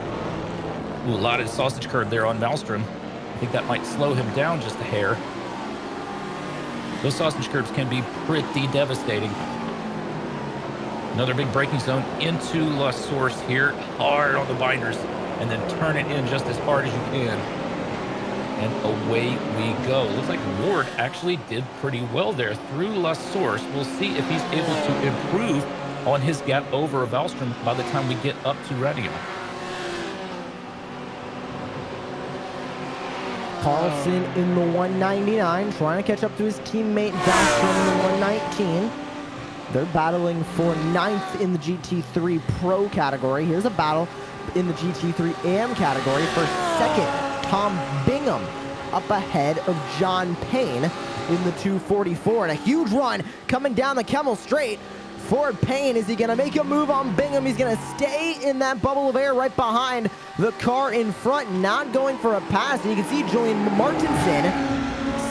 Ooh, a lot of sausage curd there on Maelstrom. I think that might slow him down just a hair. Those sausage curbs can be pretty devastating. Another big braking zone into La Source here. Hard on the binders. And then turn it in just as hard as you can. And away we go. Looks like Ward actually did pretty well there through La Source. We'll see if he's able to improve on his gap over Valstrom by the time we get up to Radion. Carlson in the 199, trying to catch up to his teammate Valstrom in the 119. They're battling for 9th in the GT3 Pro category. Here's a battle in the GT3 AM category for 2nd. Tom Bingham up ahead of John Payne in the 244. And a huge run coming down the Kemmel Straight for Payne. Is he going to make a move on Bingham? He's going to stay in that bubble of air right behind the car in front, not going for a pass. And you can see Julian Martinson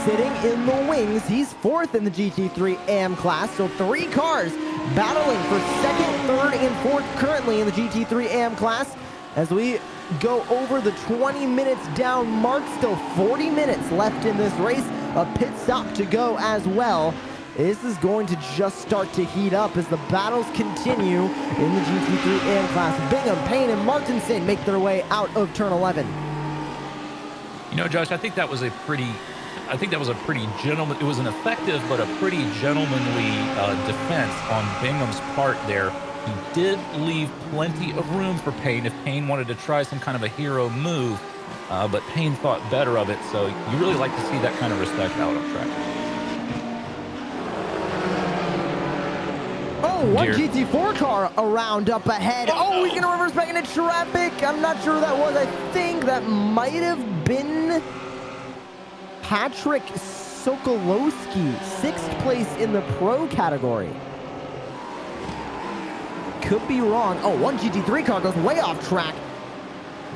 sitting in the wings. He's 4th in the GT3 AM class. So 3 cars battling for 2nd, 3rd, and 4th currently in the GT3 AM class. As we go over the 20 minutes down mark, still 40 minutes left in this race. A pit stop to go as well. This is going to just start to heat up as the battles continue in the GT3 AM class. Bingham, Payne, and Martinson make their way out of turn 11. You know, Josh, I think that was a pretty gentleman. It was an effective but a pretty gentlemanly defense on Bingham's part there. He did leave plenty of room for Payne if Payne wanted to try some kind of a hero move, but Payne thought better of it. So you really like to see that kind of respect out on track. Oh, one GT4 car around up ahead. Oh, he's going to reverse back into traffic. I'm not sure who that was. I think that might have been Patrick Sokolowski, 6th place in the pro category. Could be wrong. Oh, one GT3 car goes way off track.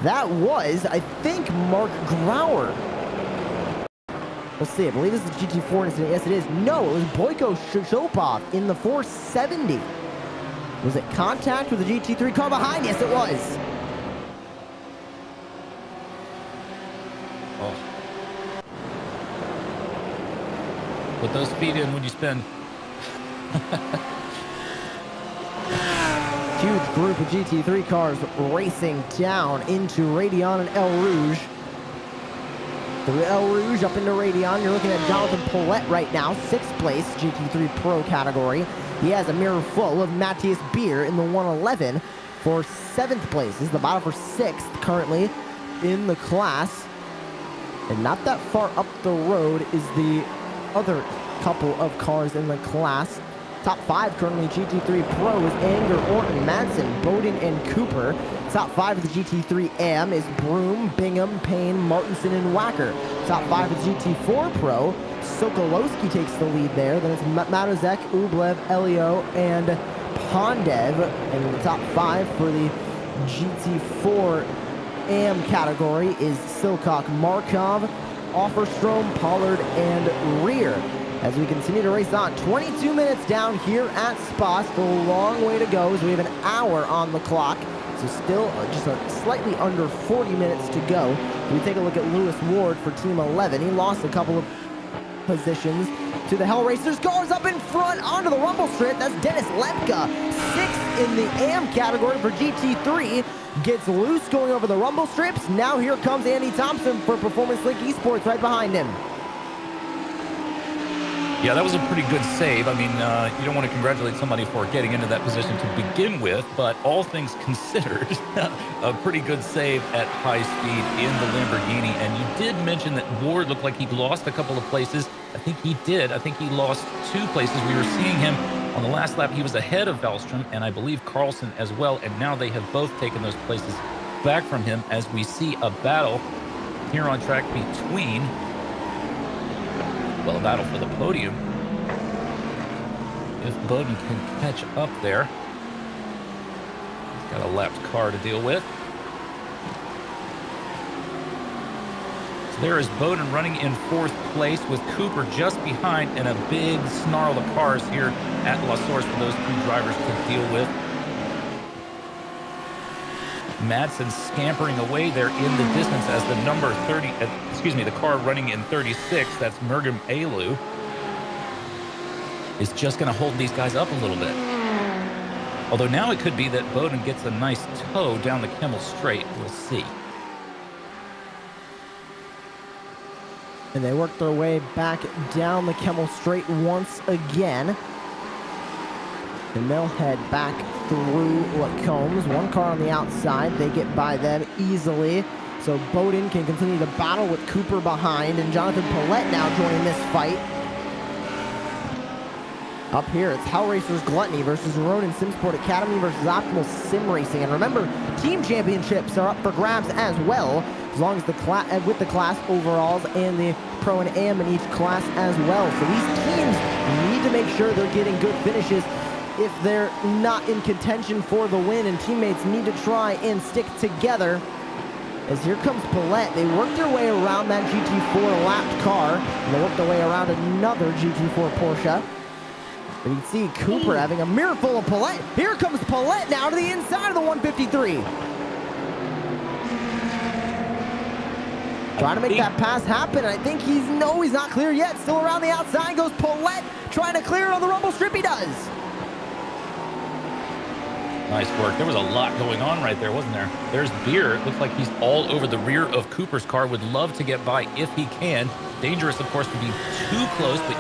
That was, I think, Mark Grauer. We'll see. I believe this is the GT4 incident. Yes, it is. No, it was Boyko Shopov in the 470. Was it contact with the GT3 car behind? Yes, it was. Oh. Put those feet in when you spin. Huge group of GT3 cars racing down into Radion and El Rouge. Through El Rouge up into Radion, you're looking at Jonathan Paulette right now, 6th place, GT3 Pro category. He has a mirror full of Matthias Beer in the 111 for 7th place. This is the battle for 6th currently in the class. And not that far up the road is the other couple of cars in the class. Top 5 currently GT3 Pro is Anger, Orton, Madsen, Bowden, and Cooper. Top 5 of the GT3 AM is Broom, Bingham, Payne, Martinson, and Wacker. Top 5 of the GT4 Pro, Sokolowski takes the lead there. Then it's Matozek, Ublev, Elio, and Pondev. And in the top 5 for the GT4 AM category is Silcock, Markov, Offerstrom, Pollard, and Rear. As we continue to race on, 22 minutes down here at Spa. Still a long way to go as we have an hour on the clock. So still just slightly under 40 minutes to go. We take a look at Lewis Ward for Team 11. He lost a couple of positions to the Hell Racers. Cars up in front onto the rumble strip. That's Dennis Lepka, 6th in the AM category for GT3. Gets loose going over the rumble strips. Now here comes Andy Thompson for Performance Link Esports right behind him. Yeah, that was a pretty good save. I mean, you don't want to congratulate somebody for getting into that position to begin with, but all things considered, a pretty good save at high speed in the Lamborghini. And you did mention that Ward looked like he lost a couple of places. I think he did. I think he lost 2 places. We were seeing him on the last lap. He was ahead of Valstrom and I believe Carlson as well. And now they have both taken those places back from him as we see a battle here on track between, well, a battle for the podium. If Bowden can catch up there. Got a lapped car to deal with. So there is Bowden running in 4th place with Cooper just behind and a big snarl of cars here at La Source for those 2 drivers to deal with. Madsen scampering away there in the distance as the number 30, the car running in 36, that's Mergim Alu, is just going to hold these guys up a little bit. Although now it could be that Bowden gets a nice toe down the Kemmel Straight. We'll see. And they work their way back down the Kemmel Straight once again. And they'll head back through Lacombe's. One car on the outside. They get by them easily. So Bowden can continue to battle with Cooper behind. And Jonathan Paulette now joining this fight. Up here, it's Hell Racers Gluttony versus Ronin Simsport Academy versus Optimal Sim Racing. And remember, team championships are up for grabs as well, as long as with the class overalls and the Pro and Am in each class as well. So these teams need to make sure they're getting good finishes if they're not in contention for the win, and teammates need to try and stick together. As here comes Paulette, they work their way around that GT4 lapped car, and they work their way around another GT4 Porsche. But you can see Cooper having a mirror full of Paulette. Here comes Paulette now to the inside of the 153. Trying to make that pass happen. I think he's not clear yet. Still around the outside goes Paulette, trying to clear it on the rumble strip. He does. Nice work. There was a lot going on right there, wasn't there? There's Beer. It looks like he's all over the rear of Cooper's car. Would love to get by if he can. Dangerous, of course, to be too close, but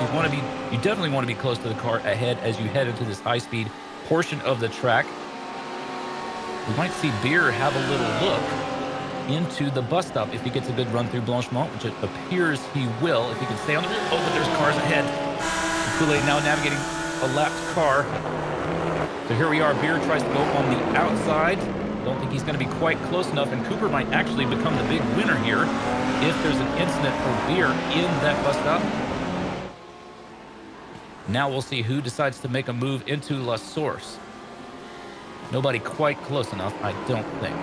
you definitely want to be close to the car ahead as you head into this high-speed portion of the track. We might see Beer have a little look into the bus stop if he gets a good run through Blanchemont, which it appears he will if he can stay on the rear. Oh, but there's cars ahead. Kool-Aid now navigating a lapped car. So here we are. Beer tries to go on the outside. Don't think he's going to be quite close enough, and Cooper might actually become the big winner here if there's an incident for Beer in that bus stop. Now we'll see who decides to make a move into La Source. Nobody quite close enough, I don't think.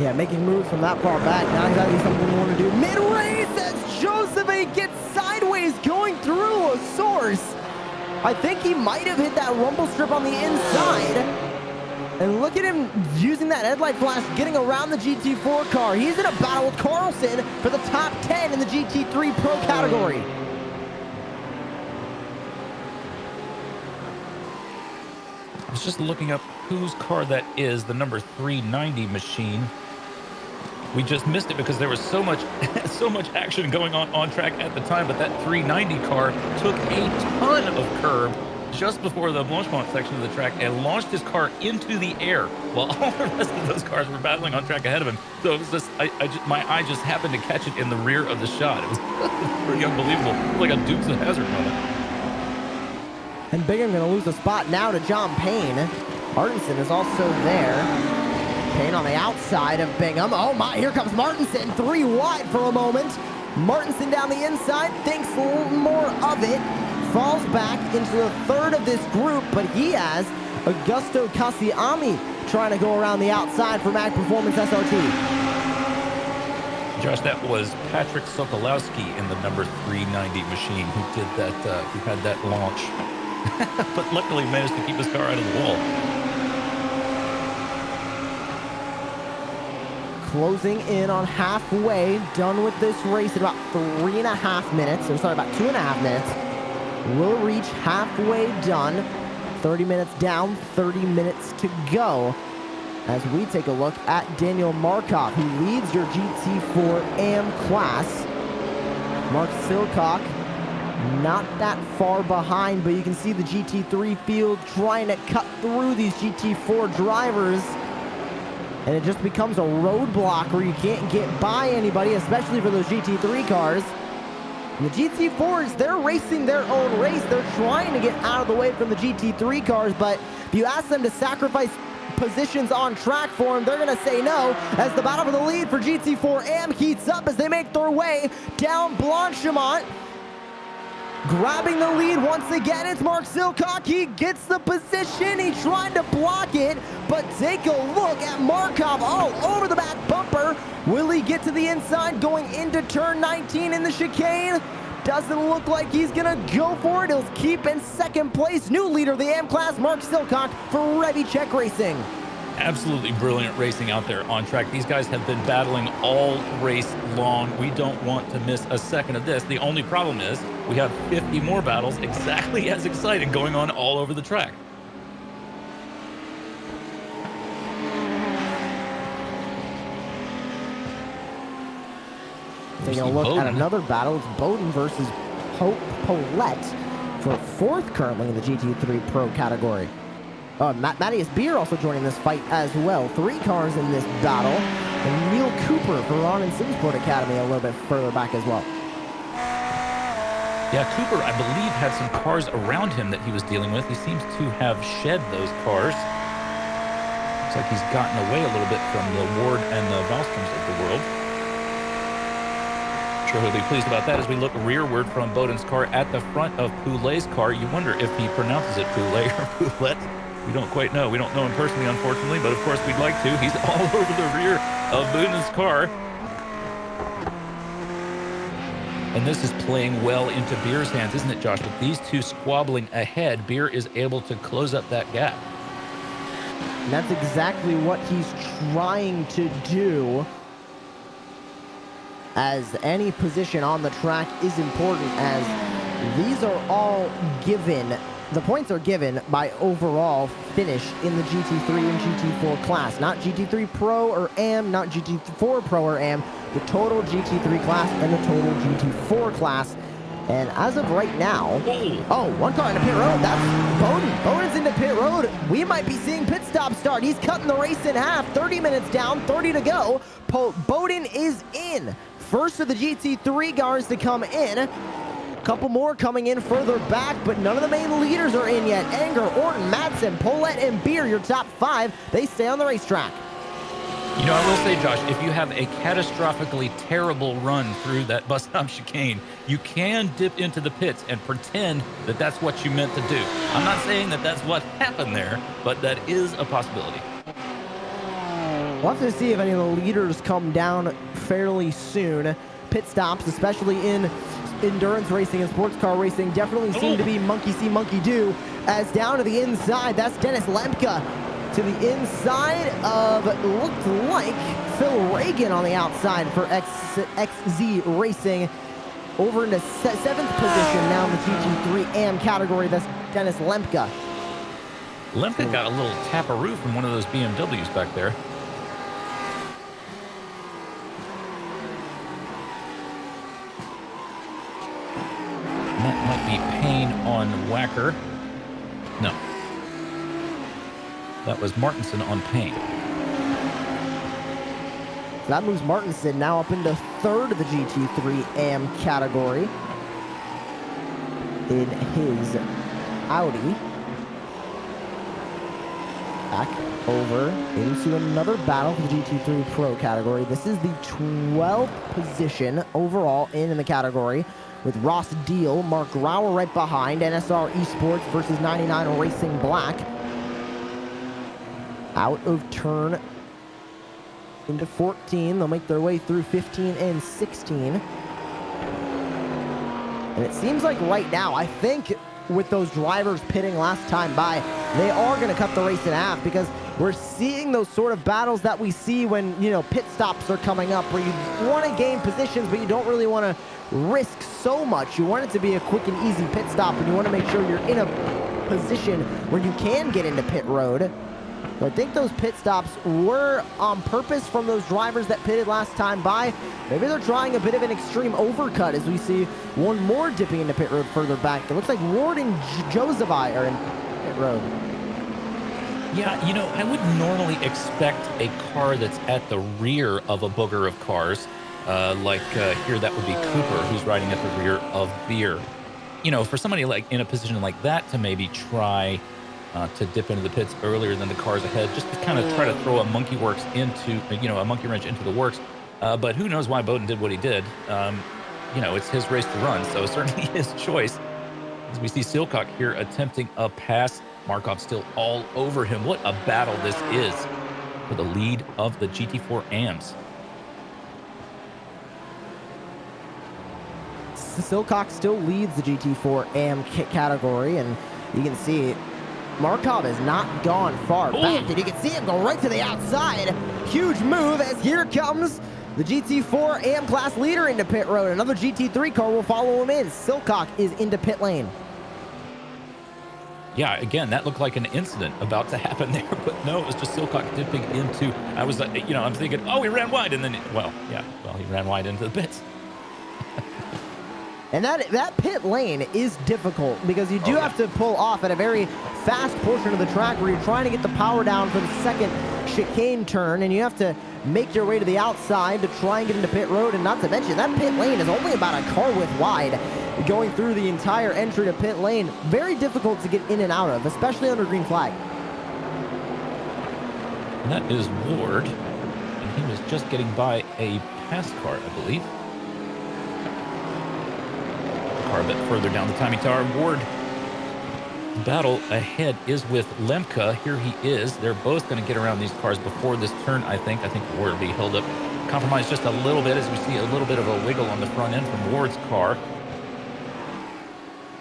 Yeah, making moves from that far back. Not exactly something you want to do. Mid-race as Joseph gets sideways going through a source. I think he might have hit that rumble strip on the inside. And look at him using that headlight flash, getting around the GT4 car. He's in a battle with Carlson for the top 10 in the GT3 Pro category. I was just looking up whose car that is, the number 390 machine. We just missed it because there was so much action going on track at the time, but that 390 car took a ton of curb just before the Blanchemont section of the track and launched his car into the air while all the rest of those cars were battling on track ahead of him. So it was just, my eye just happened to catch it in the rear of the shot. It was pretty unbelievable. It was like a Dukes of Hazzard moment. And Bingham going to lose the spot now to John Payne. Martinson is also there. Payne on the outside of Bingham. Oh my, here comes Martinson, 3 wide for a moment. Martinson down the inside, thinks more of it. Falls back into the third of this group, but he has Augusto Cassiami trying to go around the outside for Mag Performance SRT. Josh, that was Patrick Sokolowski in the number 390 machine who did that, who had that launch. But luckily managed to keep his car out of the wall. Closing in on halfway, done with this race in about 3.5 minutes, or sorry, about 2.5 minutes. We'll reach halfway done. 30 minutes down, 30 minutes to go. As we take a look at Daniel Markov, who leads your GT4 AM class. Mark Silcock, not that far behind, but you can see the GT3 field trying to cut through these GT4 drivers. And it just becomes a roadblock where you can't get by anybody, especially for those GT3 cars. And the GT4s, they're racing their own race. They're trying to get out of the way from the GT3 cars, but if you ask them to sacrifice positions on track for them, they're going to say no, as the battle for the lead for GT4 AM heats up as they make their way down Blanchemont. Grabbing the lead once again, it's Mark Silcock. He gets the position. He tried to block it, but take a look at Markov all over the back bumper. Will he get to the inside going into turn 19 in the chicane? Doesn't look like he's gonna go for it. He'll keep in second place. New leader of the AM class, Mark Silcock for Revy Czech Racing. Absolutely brilliant racing out there on track. These guys have been battling all race long. We don't want to miss a second of this. The only problem is we have 50 more battles exactly as exciting going on all over the track. Taking a look at another battle. It's Bowden versus Paulette for 4th currently in the GT3 Pro category. Matthias Beer also joining this fight as well. 3 cars in this battle. And Neil Cooper for Ron and Simsport Academy a little bit further back as well. Yeah, Cooper, I believe, had some cars around him that he was dealing with. He seems to have shed those cars. Looks like he's gotten away a little bit from the Ward and the Valstroms of the world. Sure he'll be pleased about that as we look rearward from Bowden's car at the front of Poulet's car. You wonder if he pronounces it Poulet or Poulette. We don't quite know. We don't know him personally, unfortunately, but of course we'd like to. He's all over the rear of Bowden's car. And this is playing well into Beer's hands, isn't it, Josh? With these two squabbling ahead, Beer is able to close up that gap. And that's exactly what he's trying to do, as any position on the track is important, as these are all given. The points are given by overall finish in the GT3 and GT4 class. Not GT3 Pro or AM, not GT4 Pro or AM, the total GT3 class and the total GT4 class. And as of right now, one car in the pit road, that's Bowden. Bowden's into pit road. We might be seeing pit stop start. He's cutting the race in half. 30 minutes down, 30 to go. Bowden is in. First of the GT3 cars to come in. Couple more coming in further back, but none of the main leaders are in yet. Anger, Orton, Madsen, Paulette, and Beer, your top 5. They stay on the racetrack. You know, I will say, Josh, if you have a catastrophically terrible run through that bus stop chicane, you can dip into the pits and pretend that that's what you meant to do. I'm not saying that that's what happened there, but that is a possibility. We'll have to see if any of the leaders come down fairly soon. Pit stops, especially in endurance racing and sports car racing, definitely seem to be monkey see, monkey do. As down to the inside, that's Dennis Lemke. To the inside of, looked like Phil Reagan on the outside for XZ Racing. Over into 7th position now in the GT3 AM category, that's Dennis Lemke. Lemke got a little taparoo from one of those BMWs back there. That might be Payne on Wacker. No. That was Martinson on Payne. That moves Martinson now up into 3rd of the GT3 AM category in his Audi. Back over into another battle for the GT3 Pro category. This is the 12th position overall in the category, with Ross Deal, Mark Grauer right behind, NSR Esports versus 99 Racing Black. Out of turn into 14. They'll make their way through 15 and 16. And it seems like right now, I think with those drivers pitting last time by, they are going to cut the race in half, because we're seeing those sort of battles that we see when, you know, pit stops are coming up, where you want to gain positions, but you don't really want to risk so much. You want it to be a quick and easy pit stop, and you want to make sure you're in a position where you can get into pit road. So I think those pit stops were on purpose from those drivers that pitted last time by. Maybe they're trying a bit of an extreme overcut, as we see one more dipping into pit road further back. It looks like Ward and Josephi are in pit road. Yeah, you know, I would normally expect a car that's at the rear of a booger of cars, here that would be Cooper, who's riding at the rear of Beer. You know, for somebody like in a position like that to maybe try to dip into the pits earlier than the cars ahead, just to kind of try to throw a monkey wrench into the works. But who knows why Bowden did what he did. You know, it's his race to run, so certainly his choice. As we see Silcock here attempting a pass, Markov still all over him. What a battle this is for the lead of the GT4 AMs. Silcock still leads the GT4 AM category, and you can see Markov has not gone far back, and you can see him go right to the outside. Huge move as here comes the GT4 AM class leader into pit road. Another GT3 car will follow him in. Silcock is into pit lane. Yeah, again, that looked like an incident about to happen there, but no, it was just Silcock dipping into, I was, I'm thinking, oh, he ran wide, and then, he ran wide into the pits. And that pit lane is difficult because you do have to pull off at a very fast portion of the track where you're trying to get the power down for the second chicane turn, and you have to make your way to the outside to try and get into pit road. And not to mention, that pit lane is only about a car width wide going through the entire entry to pit lane. Very difficult to get in and out of, especially under green flag. And that is Ward, and he was just getting by a pass car, I believe. A bit further down the timing tower. Ward battle ahead is with Lemke. Here he is. They're both going to get around these cars before this turn, I think. I think Ward will be held up, compromised just a little bit as we see a little bit of a wiggle on the front end from Ward's car.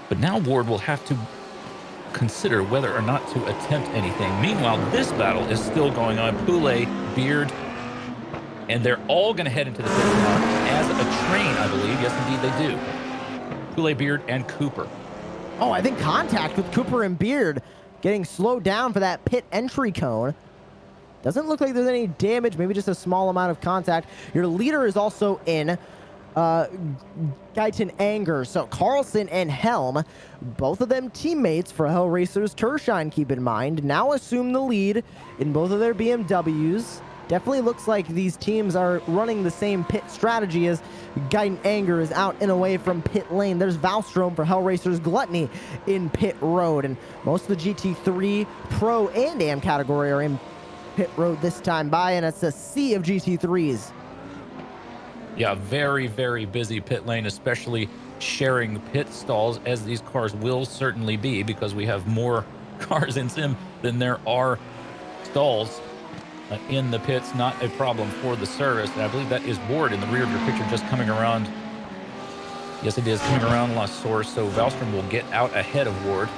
But now Ward will have to consider whether or not to attempt anything. Meanwhile, this battle is still going on. Poulet, Beard, and they're all going to head into the pit now as a train, I believe. Yes, indeed, they do. Poulet, Beard, and Cooper. Oh, I think contact with Cooper and Beard getting slowed down for that pit entry cone. Doesn't look like there's any damage, maybe just a small amount of contact. Your leader is also in, Guyton Anger. So Carlson and Helm, both of them teammates for Hell Racers. Tershine, keep in mind, now assume the lead in both of their BMWs. Definitely looks like these teams are running the same pit strategy as Guyton Anger is out and away from pit lane. There's Valstrom for Hell Racers, Gluttony in pit road, and most of the GT3 Pro and AM category are in pit road this time by, and it's a sea of GT3s. Yeah, very, very busy pit lane, especially sharing pit stalls, as these cars will certainly be, because we have more cars in sim than there are stalls in the pits. Not a problem for the service. And I believe that is Ward in the rear of your picture, just coming around. Yes, it is coming around La Source, so Valstrom will get out ahead of Ward.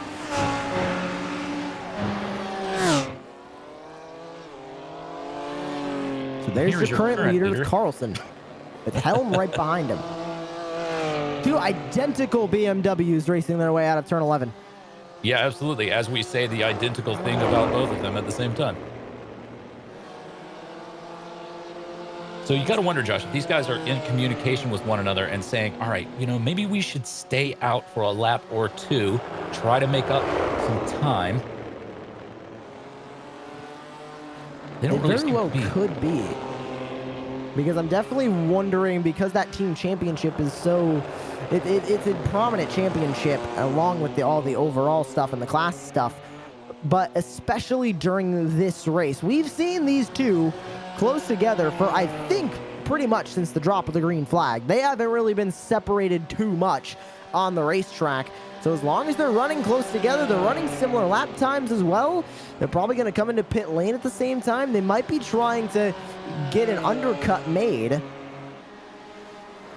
So there's your current leader, Carlson, with Helm right behind him. Two identical BMWs racing their way out of turn 11. Yeah, absolutely. As we say the identical thing about both of them at the same time. So you got to wonder, Josh, if these guys are in communication with one another and saying, all right, maybe we should stay out for a lap or two, try to make up some time. They don't really very well could be. Because I'm definitely wondering, because that team championship is so, it's a prominent championship along with all the overall stuff and the class stuff. But especially during this race, we've seen these two close together for, I think, pretty much since the drop of the green flag. They haven't really been separated too much on the racetrack. So as long as they're running close together, they're running similar lap times as well. They're probably going to come into pit lane at the same time. They might be trying to get an undercut made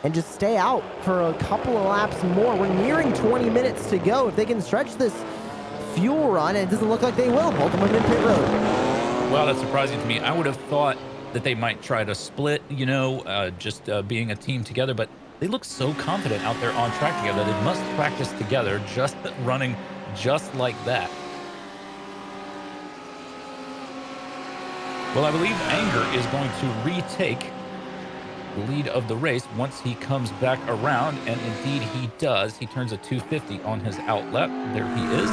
and just stay out for a couple of laps more. We're nearing 20 minutes to go. If they can stretch this fuel run, and it doesn't look like they will, both of them in pit road. Well, that's surprising to me. I would have thought that they might try to split, just being a team together, but they look so confident out there on track together. They must practice together, just running just like that. Well, I believe Anger is going to retake the lead of the race once he comes back around, and indeed he does. He turns a 250 on his outlet. There he is.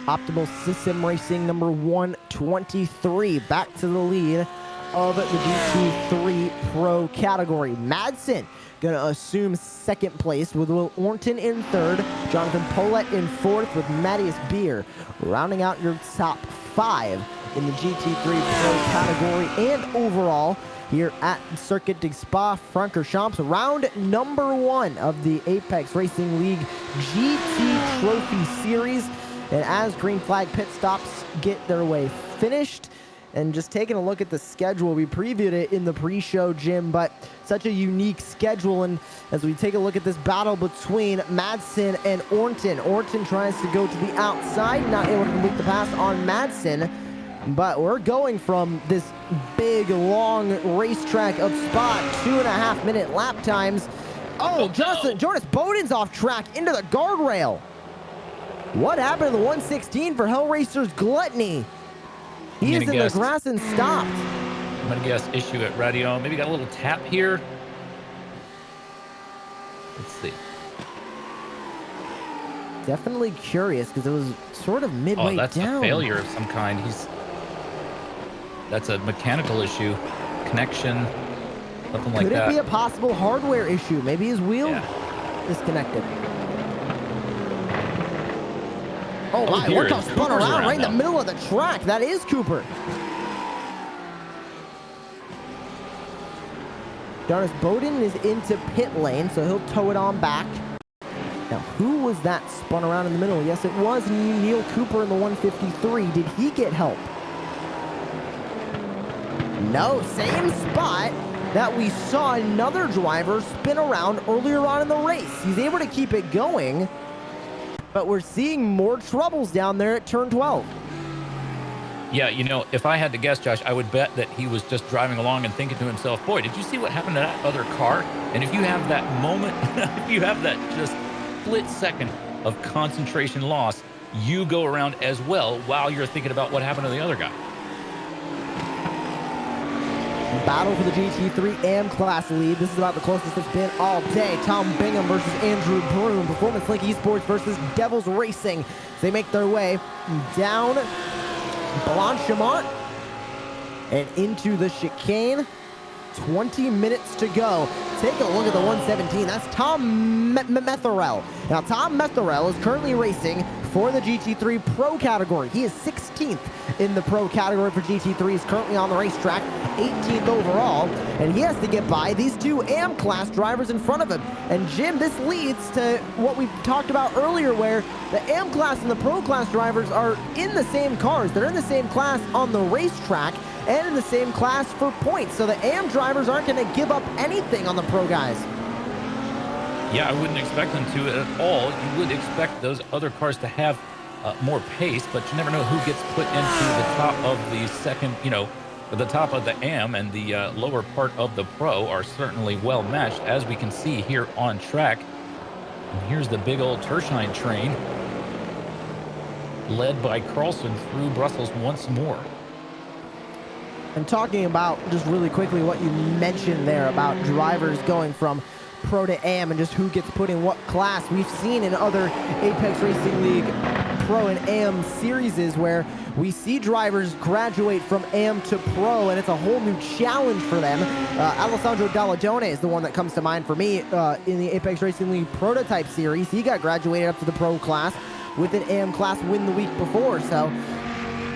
Optimal System Racing number 123 back to the lead of the GT3 Pro category. Madsen gonna assume second place with Will Orton in third, Jonathan Polet in fourth with Matthias Beer, rounding out your top 5 in the GT3 Pro category and overall here at Circuit de Spa Francorchamps, round number 1 of the Apex Racing League GT Trophy Series. And as green flag pit stops get their way finished, And just taking a look at the schedule, we previewed it in the pre-show, Jim, but such a unique schedule. And as we take a look at this battle between Madsen and Orton, Orton tries to go to the outside, not able to complete the pass on Madsen. But we're going from this big, long racetrack of spot, 2.5-minute lap times. Oh, Jonas Bowden's off track into the guardrail. What happened to the 116 for Hellraiser's Gluttony? He is in the grass and stopped. I'm going to guess issue at radio. Maybe got a little tap here. Let's see. Definitely curious because it was sort of midway down. Oh, that's down. A failure of some kind. That's a mechanical issue. Connection. Something like that. Could it be a possible hardware issue? Maybe his wheel disconnected. Oh my, look how spun around right in the middle of the track. That is Cooper. Jonas Bowden is into pit lane, so he'll tow it on back. Now, who was that spun around in the middle? Yes, it was Neil Cooper in the 153. Did he get help? No, same spot that we saw another driver spin around earlier on in the race. He's able to keep it going, but we're seeing more troubles down there at turn 12. Yeah, you know, if I had to guess, Josh, I would bet that he was just driving along and thinking to himself, boy, did you see what happened to that other car? And if you have that moment, if you have that just split second of concentration loss, you go around as well while you're thinking about what happened to the other guy. Battle for the GT3 AM class lead. This is about the closest it's been all day. Tom Bingham versus Andrew Broom. Performance Link Esports versus Devils Racing. They make their way down Blanchimont and into the chicane. 20 minutes to go. Take a look at the 117. That's Tom Metherell. Now, Tom Metherell is currently racing for the GT3 Pro category. He is 16th in the Pro category for GT3. He's currently on the racetrack, 18th overall, and he has to get by these two AM class drivers in front of him. And Jim, this leads to what we talked about earlier, where the AM class and the Pro class drivers are in the same cars. They're in the same class on the racetrack and in the same class for points. So the AM drivers aren't going to give up anything on the Pro guys. Yeah, I wouldn't expect them to at all. You would expect those other cars to have more pace, but you never know who gets put into the top of the second, the top of the AM and the lower part of the Pro are certainly well matched, as we can see here on track. And here's the big old Terschein train, led by Carlson through Brussels once more. And talking about, just really quickly, what you mentioned there about drivers going from Pro to AM and just who gets put in what class. We've seen in other Apex Racing League Pro and AM series where we see drivers graduate from AM to Pro, and it's a whole new challenge for them. Alessandro Dalladone is the one that comes to mind for me in the Apex Racing League Prototype series. He got graduated up to the Pro class with an AM class win the week before, so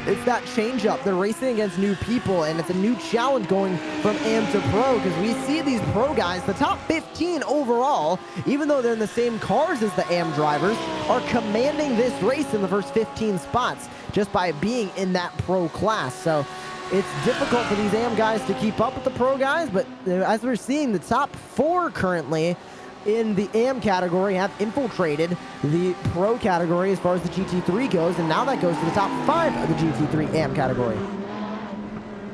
it's that change up. They're racing against new people, and it's a new challenge going from AM to Pro, because we see these Pro guys, the top 15 overall, even though they're in the same cars as the AM drivers, are commanding this race in the first 15 spots just by being in that Pro class. So it's difficult for these AM guys to keep up with the Pro guys, but as we're seeing, the top 4 currently in the AM category have infiltrated the Pro category as far as the GT3 goes, and now that goes to the top 5 of the GT3 AM category.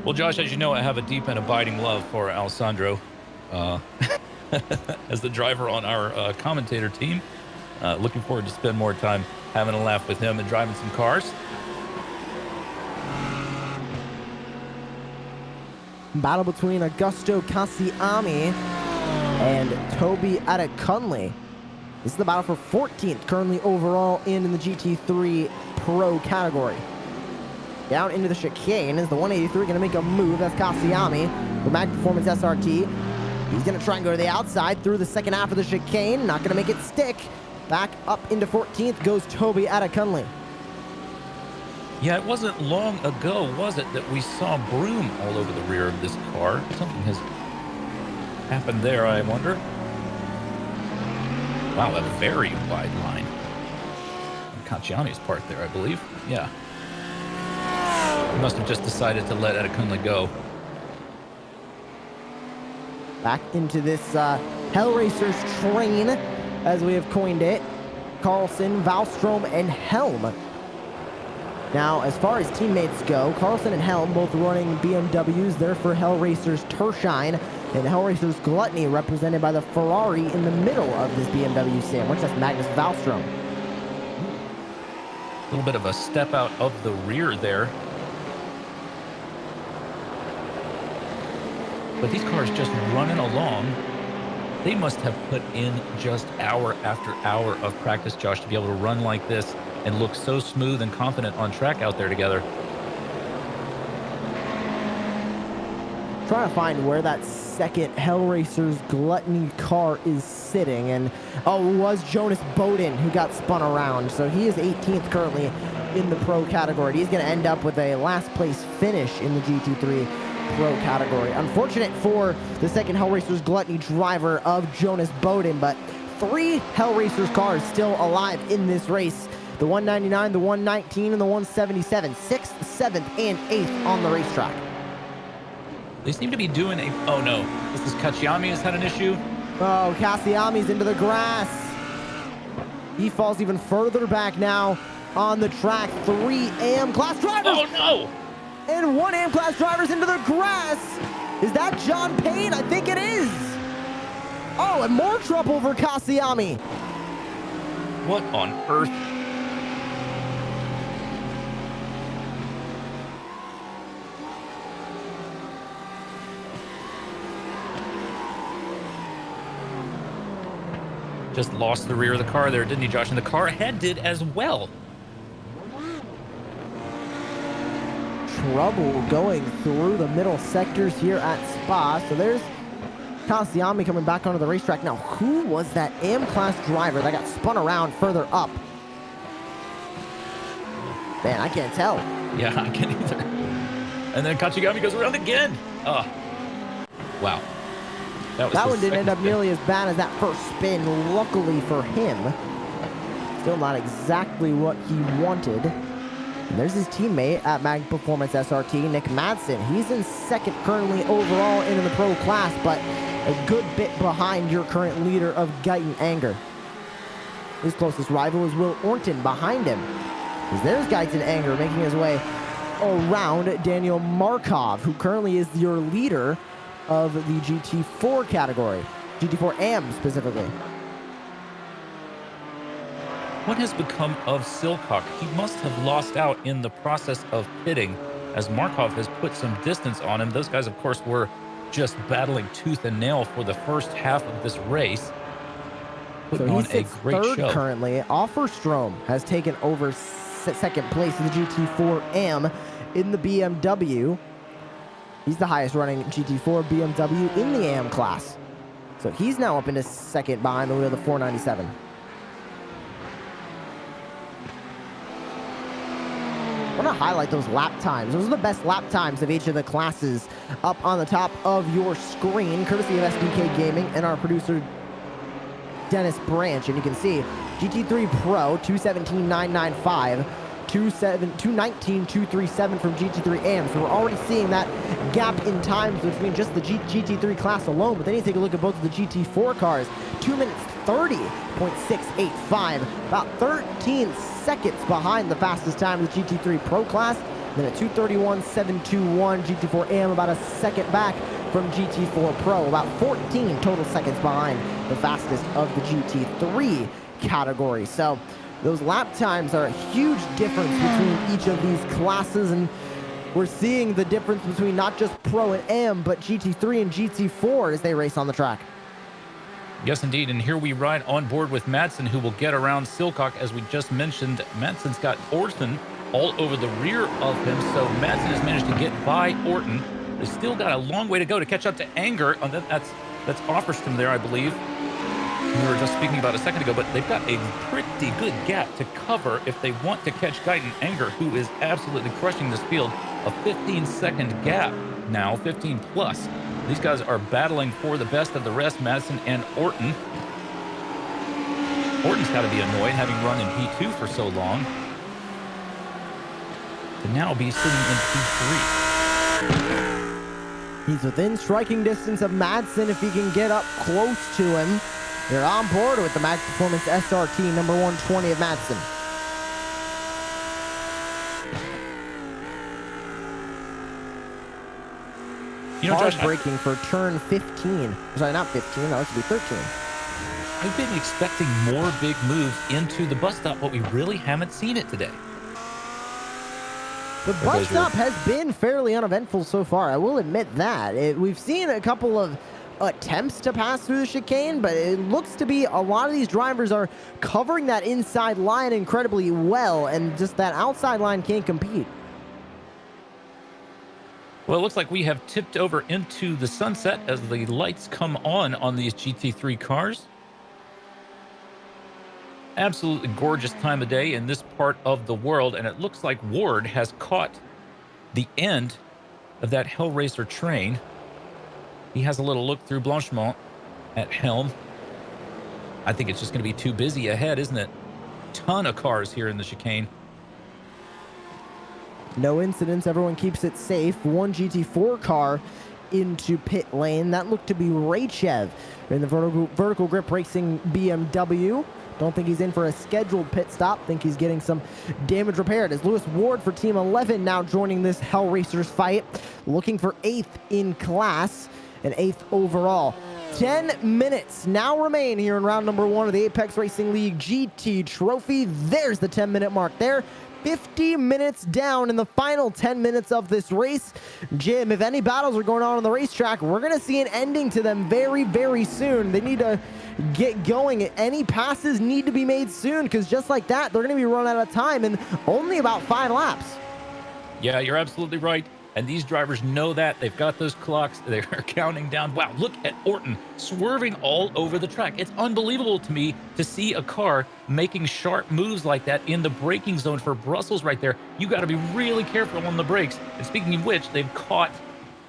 Well, Josh, as you know, I have a deep and abiding love for Alessandro as the driver on our commentator team. Looking forward to spend more time having a laugh with him and driving some cars. Battle between Augusto Cassiami and Toby Adekunle. This is the battle for 14th currently overall in the GT3 Pro category. Down into the chicane is the 183 going to make a move. That's Cassiami for Mag Performance SRT. He's going to try and go to the outside through the second half of the chicane. Not going to make it stick. Back up into 14th goes Toby Adekunle. Yeah, it wasn't long ago, was it, that we saw Broom all over the rear of this car. Something has happened there, I wonder. Wow, a very wide line. On Cacciani's part there, I believe. Yeah. He must have just decided to let Adekunle go. Back into this Hellracers train, as we have coined it. Carlson, Valstrom, and Helm. Now, as far as teammates go, Carlson and Helm both running BMWs. They're for Hellracers Tershine and Hellracers Gluttony, represented by the Ferrari in the middle of this BMW sandwich. That's Magnus Valstrom. A little bit of a step out of the rear there. But these cars just running along. They must have put in just hour after hour of practice, Josh, to be able to run like this and look so smooth and confident on track out there together. Trying to find where that second Hellracers Gluttony car is sitting. And, oh, it was Jonas Bowden who got spun around. So he is 18th currently in the pro category. He's going to end up with a last place finish in the GT3 pro category. Unfortunate for the second Hellracers Gluttony driver of Jonas Bowden, but 3 Hellracers cars still alive in this race. The 199, the 119, and the 177. 6th, 7th, and 8th on the racetrack. They seem to be doing a... Oh, no. This is Kachiyami has had an issue. Oh, Cassiami's into the grass. He falls even further back now on the track. 3 AM class drivers. Oh, no. And 1 AM class drivers into the grass. Is that John Payne? I think it is. Oh, and more trouble for Cassiami. What on earth? Just lost the rear of the car there, didn't he, Josh? And the car ahead did as well. Trouble going through the middle sectors here at Spa. So there's Cassiami coming back onto the racetrack. Now, who was that AM-class driver that got spun around further up? Man, I can't tell. Yeah, I can't either. And then Kachigami goes around again. Oh, wow. That one didn't end up nearly as bad as that first spin, luckily for him. Still not exactly what he wanted. And there's his teammate at Mag Performance SRT, Nick Madsen. He's in second currently overall in the pro class, but a good bit behind your current leader of Guyton Anger. His closest rival is Will Orton behind him. As there's Guyton Anger making his way around Daniel Markov, who currently is your leader of the GT4 category, GT4 AM specifically. What has become of Silcock? He must have lost out in the process of pitting, as Markov has put some distance on him. Those guys, of course, were just battling tooth and nail for the first half of this race. Putting on a great show. Currently, Offerstrom has taken over second place in the GT4 AM in the BMW. He's the highest running GT4 BMW in the AM class. So he's now up into second behind the wheel of the 497. I want to highlight those lap times. Those are the best lap times of each of the classes up on the top of your screen, courtesy of SDK Gaming and our producer, Dennis Branch. And you can see GT3 Pro, 217.995. 219.237 from GT3 AM. So we're already seeing that gap in times between just the GT3 class alone. But then you take a look at both of the GT4 cars. 2 minutes 30.685. About 13 seconds behind the fastest time of the GT3 Pro class. Then at 2:31.721 GT4 AM, about a second back from GT4 Pro. About 14 total seconds behind the fastest of the GT3 category. So those lap times are a huge difference between each of these classes, and we're seeing the difference between not just Pro and AM, but GT3 and GT4 as they race on the track. Yes, indeed. And here we ride on board with Madsen, who will get around Silcock. As we just mentioned, Madsen's got Orton all over the rear of him, so Madsen has managed to get by Orton. They've still got a long way to go to catch up to Anger. That's Offerstrom there, I believe. We were just speaking about a second ago, but they've got a pretty good gap to cover if they want to catch Guyton Anger, who is absolutely crushing this field. A 15-second gap now, 15 plus. These guys are battling for the best of the rest, Madsen and Orton. Orton's got to be annoyed having run in P2 for so long. To now be sitting in P3. He's within striking distance of Madsen if he can get up close to him. They're on board with the Max Performance SRT number 120 of Madsen. You know, Josh, Hard braking for turn 15. Sorry, not 15. That should be 13. I've been expecting more big moves into the bus stop, but we really haven't seen it today. The bus stop has been fairly uneventful so far. I will admit that. We've seen a couple of attempts to pass through the chicane, but it looks to be a lot of these drivers are covering that inside line incredibly well, and just that outside line can't compete. Well, it looks like we have tipped over into the sunset as the lights come on these GT3 cars. Absolutely gorgeous time of day in this part of the world, and it looks like Ward has caught the end of that Hellraiser train. He has a little look through Blanchemont at helm. I think it's just going to be too busy ahead, isn't it? Ton of cars here in the chicane. No incidents. Everyone keeps it safe. One GT4 car into pit lane. That looked to be Raychev in the vertical grip racing BMW. Don't think he's in for a scheduled pit stop. Think he's getting some damage repaired. As Lewis Ward for Team 11 now joining this Hellracers fight, looking for 8th in class and 8th overall. 10 minutes now remain here in round number 1 of the Apex Racing League GT Trophy. There's the 10-minute mark there. 50 minutes down in the final 10 minutes of this race. Jim, if any battles are going on the racetrack, we're going to see an ending to them very, very soon. They need to get going. Any passes need to be made soon, because just like that, they're going to be running out of time in only about 5 laps. Yeah, you're absolutely right. And these drivers know that. They've got those clocks. They're counting down. Wow, look at Orton swerving all over the track. It's unbelievable to me to see a car making sharp moves like that in the braking zone for Brussels right there. You got to be really careful on the brakes. And speaking of which, they've caught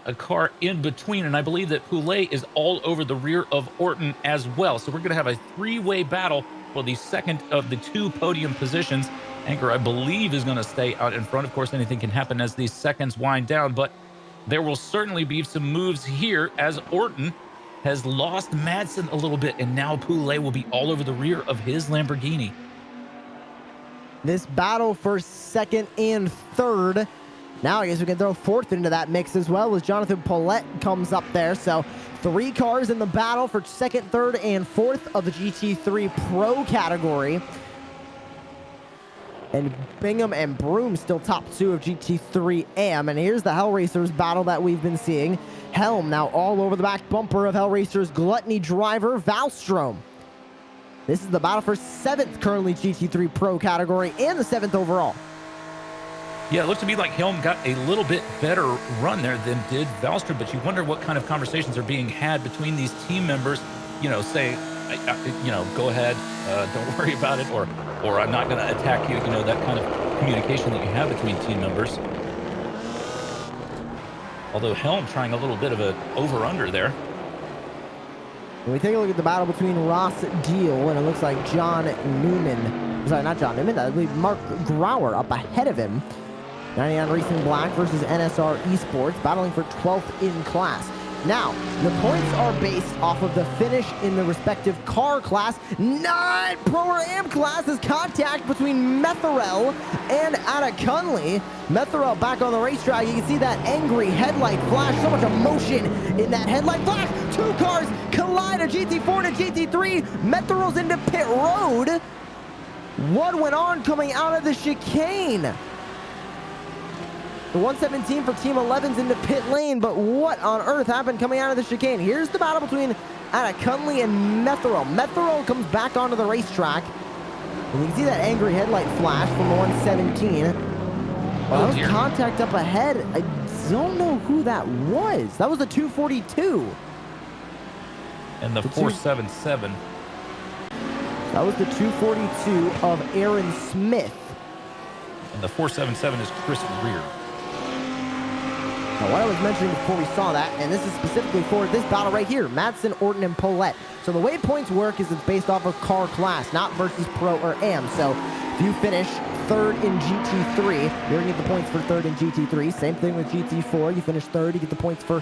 a car in between. And I believe that Poulet is all over the rear of Orton as well. So we're going to have a 3-way battle for the second of the 2 podium positions. Anchor, I believe, is going to stay out in front. Of course, anything can happen as these seconds wind down, but there will certainly be some moves here as Orton has lost Madsen a little bit, and now Poulet will be all over the rear of his Lamborghini. This battle for 2nd and 3rd. Now I guess we can throw 4th into that mix as well, as Jonathan Paulette comes up there. So 3 cars in the battle for 2nd, 3rd, and 4th of the GT3 Pro category. And Bingham and Broom still top 2 of GT3 AM. And here's the Hellracers battle that we've been seeing. Helm now all over the back bumper of Hellracers gluttony driver Valstrom. This is the battle for 7th currently GT3 Pro category and the 7th overall. Yeah, it looks to me like Helm got a little bit better run there than did Valstrom, but you wonder what kind of conversations are being had between these team members, you know, say, you know, go ahead, don't worry about it, or I'm not going to attack you, you know, that kind of communication that you have between team members. Although Helm trying a little bit of an over-under there. When we take a look at the battle between Ross Deal and it looks like John Newman, sorry, not John Newman, I believe Mark Grauer up ahead of him. 99 Racing Black versus NSR Esports, battling for 12th in class. Now, the points are based off of the finish in the respective car class. Not Pro or Am class is contact between Metherell and Ada Cunley. Metherell back on the racetrack. You can see that angry headlight flash. So much emotion in that headlight flash. 2 cars collide, a GT4 to GT3. Metherell's into pit road. What went on coming out of the chicane? The 117 for Team 11's into pit lane, but what on earth happened coming out of the chicane? Here's the battle between Ada Cunley and Metherell. Metherell comes back onto the racetrack. And you can see that angry headlight flash from the 117. Well, that was contact up ahead. I don't know who that was. That was the 242. And the 477. That was the 242 of Aaron Smith. And the 477 is Chris Rear. Now, what I was mentioning before we saw that, and this is specifically for this battle right here, Madsen, Orton, and Paulette. So the way points work is it's based off of car class, not versus Pro or Am. So If you finish third in GT3, you're going to get the points for third in GT3. Same thing with GT4. You finish third, you get the points for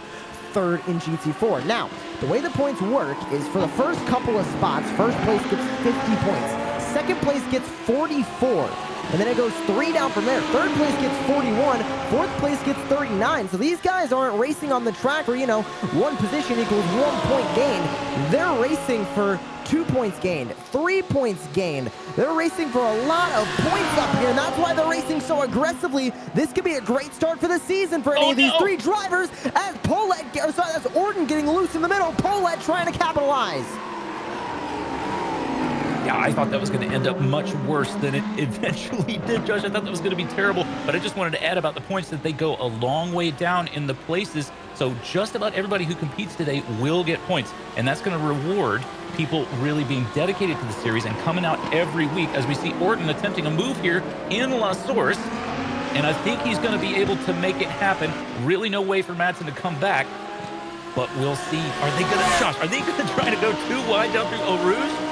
third in GT4. Now, the way the points work is for the first couple of spots, first place gets 50 points. Second place gets 44. And then it goes 3 down from there. Third place gets 41. Fourth place gets 39. So these guys aren't racing on the track where, one position equals 1 point gained. They're racing for 2 points gained, 3 points gained. They're racing for a lot of points up here, and that's why they're racing so aggressively. This could be a great start for the season for any of these three drivers as that's Orton getting loose in the middle. Paulette trying to capitalize. Yeah, I thought that was going to end up much worse than it eventually did, Josh. I thought that was going to be terrible, but I just wanted to add about the points that they go a long way down in the places. So just about everybody who competes today will get points, and that's going to reward people really being dedicated to the series and coming out every week as we see Orton attempting a move here in La Source, and I think he's going to be able to make it happen. Really no way for Madsen to come back, but we'll see. Are they going to try to go too wide down through Eau Rouge?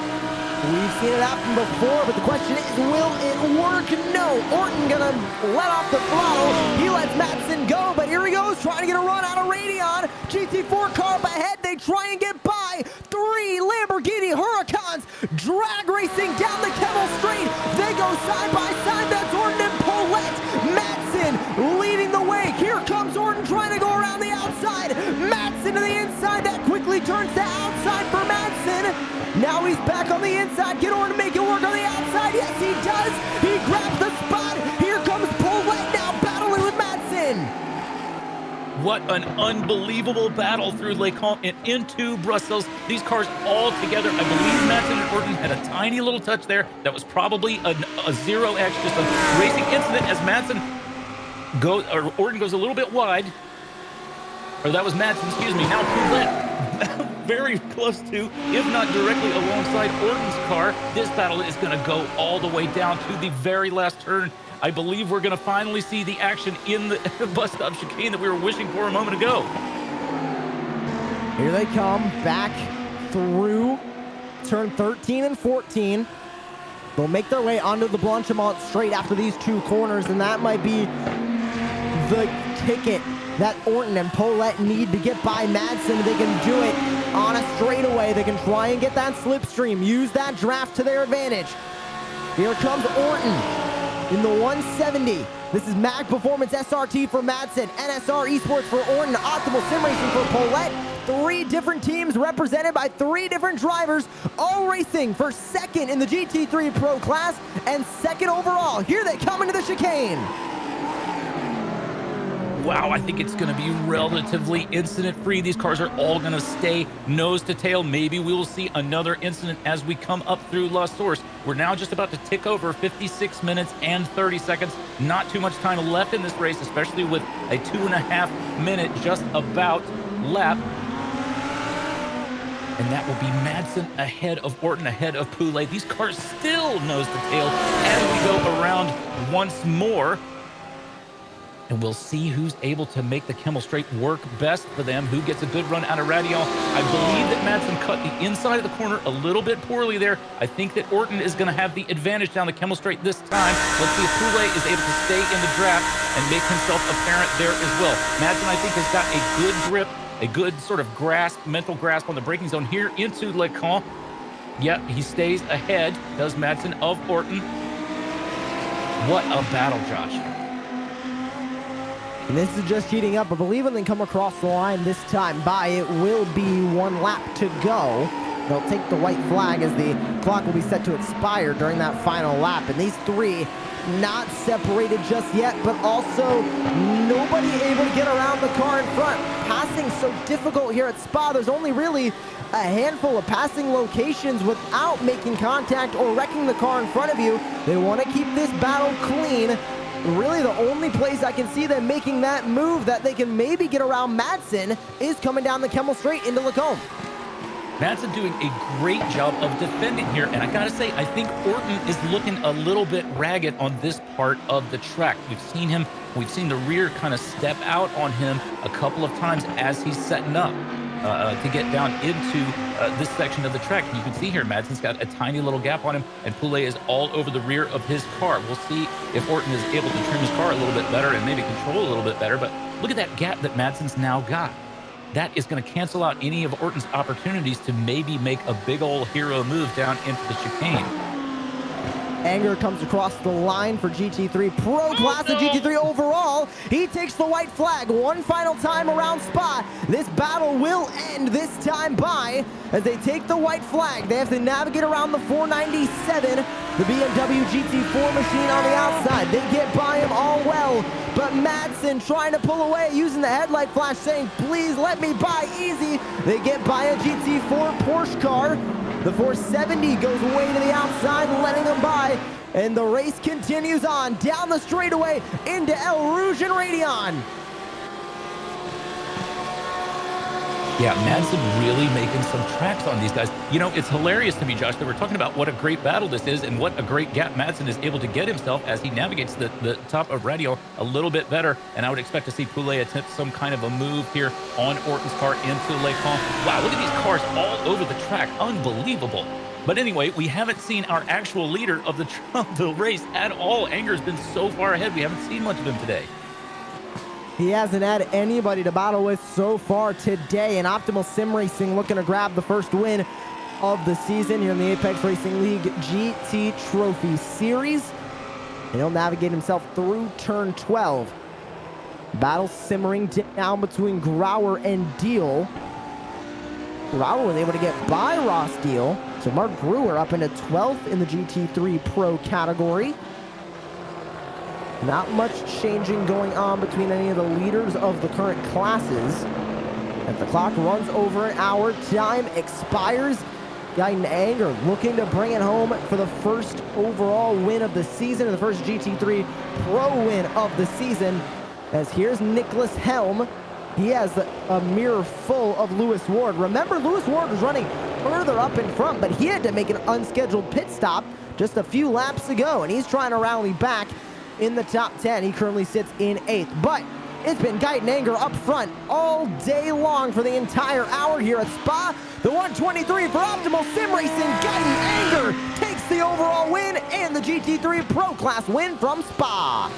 We've seen it happen before, but the question is, will it work? No. Orton gonna let off the throttle. He lets Madsen go, but here he goes, trying to get a run out of Radeon. GT4 car up ahead. They try and get by. 3 Lamborghini Huracans drag racing down the Kemmel Straight. They go side by side. That's Orton and Paulette. Madsen leading the way. Here comes Orton trying to go around the outside. Madsen to the inside. That quickly turns to outside for Madsen. Now he's back on the inside. Get Orton to make it work on the outside. Yes, he does. He grabs the spot. Here comes Paulette now battling with Madsen. What an unbelievable battle through Les Camps and into Brussels. These cars all together. I believe Madsen and Orton had a tiny little touch there. That was probably a 0x, just a racing incident as Orton goes a little bit wide. Or that was Madsen, excuse me. Now Paulette very close to, if not directly alongside Orton's car. This battle is going to go all the way down to the very last turn. I believe we're going to finally see the action in the bus stop chicane that we were wishing for a moment ago. Here they come back through turn 13 and 14. They'll make their way onto the Blanchimont straight after these 2 corners, and that might be the ticket that Orton and Paulette need to get by Madsen. They can do it on a straightaway. They can try and get that slipstream, use that draft to their advantage. Here comes Orton in the 170. This is Mag Performance SRT for Madsen, NSR Esports for Orton, Optimal Sim Racing for Paulette. 3 different teams represented by 3 different drivers, all racing for second in the GT3 Pro class and second overall. Here they come into the chicane. Wow, I think it's going to be relatively incident-free. These cars are all going to stay nose to tail. Maybe we will see another incident as we come up through La Source. We're now just about to tick over 56 minutes and 30 seconds. Not too much time left in this race, especially with a 2.5 minute just about lap. And that will be Madsen ahead of Orton, ahead of Poulet. These cars still nose to tail as we go around once more. And we'll see who's able to make the Kemmel Straight work best for them, who gets a good run out of Radion. I believe that Madsen cut the inside of the corner a little bit poorly there. I think that Orton is going to have the advantage down the Kemmel Straight this time. Let's see if Poulet is able to stay in the draft and make himself apparent there as well. Madsen, I think, has got a good grip, a good sort of grasp, mental grasp on the braking zone here into Les Camps. Yep, he stays ahead, does Madsen, of Orton. What a battle, Josh. And this is just heating up. I believe when they come across the line this time by, it will be 1 lap to go. They'll take the white flag as the clock will be set to expire during that final lap. And these 3 not separated just yet, but also nobody able to get around the car in front. Passing so difficult here at Spa. There's only really a handful of passing locations without making contact or wrecking the car in front of you. They want to keep this battle clean. Really, the only place I can see them making that move that they can maybe get around Madsen is coming down the Kemmel Straight into Lacombe. Madsen doing a great job of defending here, and I gotta say, I think Orton is looking a little bit ragged on this part of the track. We've seen the rear kind of step out on him a couple of times as he's setting up. to get down into this section of the track. And you can see here, Madsen's got a tiny little gap on him, and Poulet is all over the rear of his car. We'll see if Orton is able to trim his car a little bit better and maybe control a little bit better. But look at that gap that Madsen's now got. That is going to cancel out any of Orton's opportunities to maybe make a big old hero move down into the chicane. Anger comes across the line for GT3 Pro Class and GT3 overall. He takes the white flag one final time around Spa. This battle will end this time by, as they take the white flag. They have to navigate around the 497, the BMW GT4 machine on the outside. They get by him all well, but Madsen trying to pull away using the headlight flash, saying, please let me by easy. They get by a GT4 Porsche car. The 470 goes way to the outside, letting them by, and the race continues on down the straightaway into El Rouge and Radion. Yeah, Madsen really making some tracks on these guys. You know, it's hilarious to me, Josh, that we're talking about what a great battle this is and what a great gap Madsen is able to get himself as he navigates the top of Radio a little bit better. And I would expect to see Poulet attempt some kind of a move here on Orton's car into Le Pont. Wow, look at these cars all over the track. Unbelievable. But anyway, we haven't seen our actual leader of the race at all. Anger's been so far ahead, we haven't seen much of him today. He hasn't had anybody to battle with so far today, and Optimal Sim Racing looking to grab the first win of the season here in the Apex Racing League GT Trophy Series. And he'll navigate himself through turn 12. Battle simmering down between Grauer and Deal. Grauer was able to get by Ross Deal, so Mark Gruer up into 12th in the GT3 Pro category. Not much changing going on between any of the leaders of the current classes. As the clock runs over an hour, time expires. Gaiden Anger looking to bring it home for the first overall win of the season and the first GT3 Pro win of the season. As here's Nicholas Helm. He has a mirror full of Lewis Ward. Remember, Lewis Ward was running further up in front, but he had to make an unscheduled pit stop just a few laps ago, and he's trying to rally back in the top 10. He currently sits in 8th, but it's been Gaiden Anger up front all day long for the entire hour here at Spa. The 123 for Optimal Sim Racing. Gaiden Anger takes the overall win and the GT3 Pro Class win from Spa.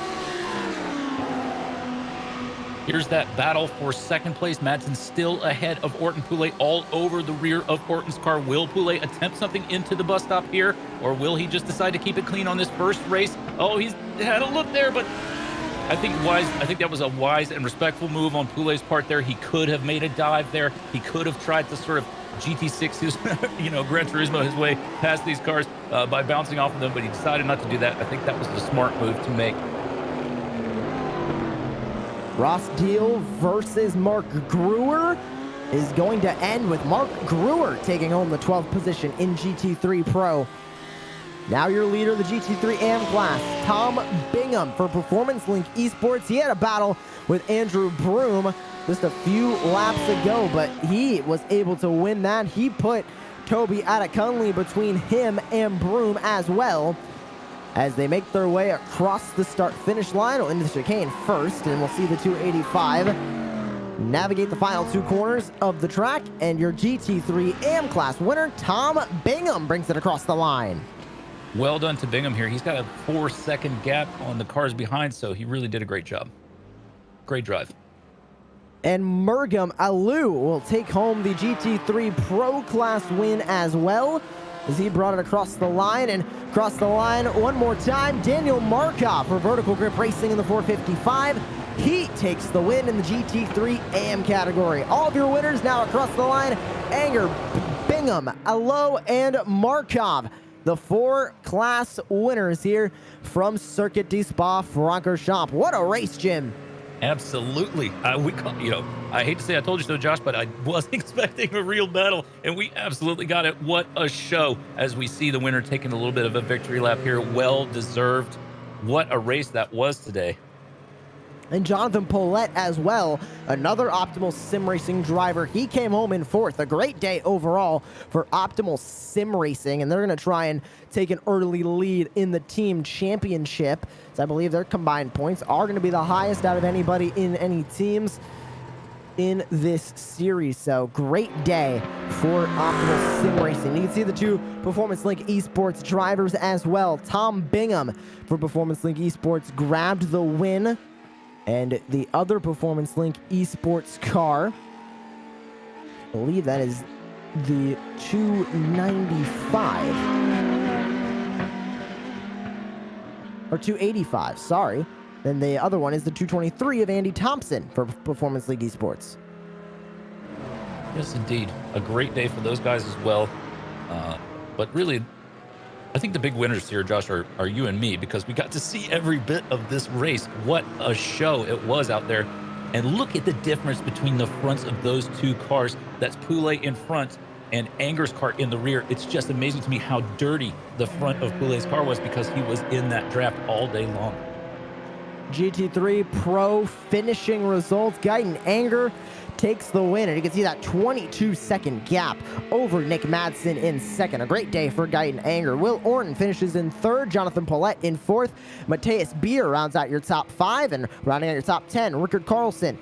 Here's that battle for second place. Madsen still ahead of Orton. Poulet all over the rear of Orton's car. Will Poulet attempt something into the bus stop here, or will he just decide to keep it clean on this first race? Oh, he's had a look there, but I think that was a wise and respectful move on Poulet's part there. He could have made a dive there. He could have tried to sort of GT6 his, Gran Turismo his way past these cars by bouncing off of them, but he decided not to do that. I think that was the smart move to make. Ross Deal versus Mark Gruer is going to end with Mark Gruer taking home the 12th position in GT3 Pro. Now your leader of the GT3 AM class, Tom Bingham for Performance Link Esports. He had a battle with Andrew Broom just a few laps ago, but he was able to win that. He put Toby Adekunle between him and Broom as well, as they make their way across the start-finish line into the chicane first, and we'll see the 285 navigate the final two corners of the track, and your GT3 AM class winner, Tom Bingham, brings it across the line. Well done to Bingham here. He's got a 4-second gap on the cars behind, so he really did a great job. Great drive. And Murgam Alou will take home the GT3 Pro Class win as well, as he brought it across the line. And across the line one more time, Daniel Markov for Vertical Grip Racing in the 455. He takes the win in the GT3 AM category. All of your winners now across the line: Anger, Bingham, Alou, and Markov. The 4 class winners here from Circuit de Spa Francorchamps. What a race, Jim. Absolutely. I hate to say I told you so, Josh, but I was expecting a real battle, and we absolutely got it. What a show, as we see the winner taking a little bit of a victory lap here. Well deserved. What a race that was today. And Jonathan Paulette as well, another Optimal Sim Racing driver. He came home in 4th. A great day overall for Optimal Sim Racing, and they're going to try and take an early lead in the team championship. So I believe their combined points are going to be the highest out of anybody in any teams. in this series. So great day for Optimal Sim Racing. You can see the two Performance Link Esports drivers as well. Tom Bingham for Performance Link Esports grabbed the win, and the other Performance Link Esports car, I believe that is the 295 or 285, sorry. Then the other one is the 223 of Andy Thompson for Performance League Esports. Yes, indeed. A great day for those guys as well. But really, I think the big winners here, Josh, are you and me, because we got to see every bit of this race. What a show it was out there. And look at the difference between the fronts of those two cars. That's Poulet in front and Anger's car in the rear. It's just amazing to me how dirty the front of Poulet's car was, because he was in that draft all day long. GT3 Pro finishing results. Guyton Anger takes the win, and you can see that 22-second gap over Nick Madsen in second. A great day for Guyton Anger. Will Orton finishes in third. Jonathan Paulette in fourth. Mateus Beer rounds out your top 5, and rounding out your top 10, Rickard Carlson,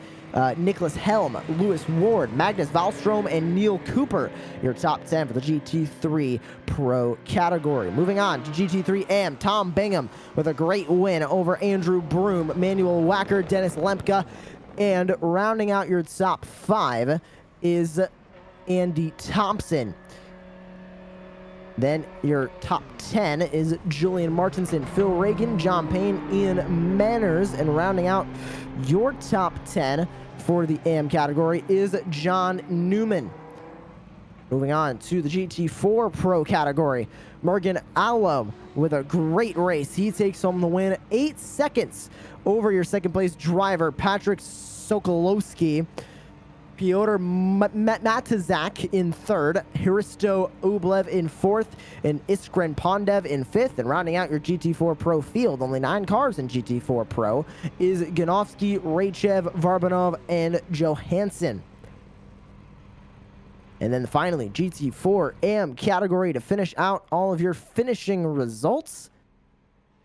Nicholas Helm, Lewis Ward, Magnus Wallstrom, and Neil Cooper, your top 10 for the GT3 Pro category. Moving on to GT3 AM, Tom Bingham with a great win over Andrew Broom, Manuel Wacker, Dennis Lemke, and rounding out your top 5 is Andy Thompson. Then your top 10 is Julian Martinson, Phil Reagan, John Payne, Ian Manners, and rounding out your top 10 for the AM category is John Newman. Moving on to the GT4 Pro category, Morgan Allo with a great race. He takes home the win, 8 seconds over your second place driver, Patrick Sokolowski. Piotr Matizak in third, Hristo Ublev in fourth, and Iskren Pondev in fifth. And rounding out your GT4 Pro field, only 9 cars in GT4 Pro, is Ganovsky, Raychev, Varbanov, and Johansson. And then finally, GT4 AM category to finish out all of your finishing results.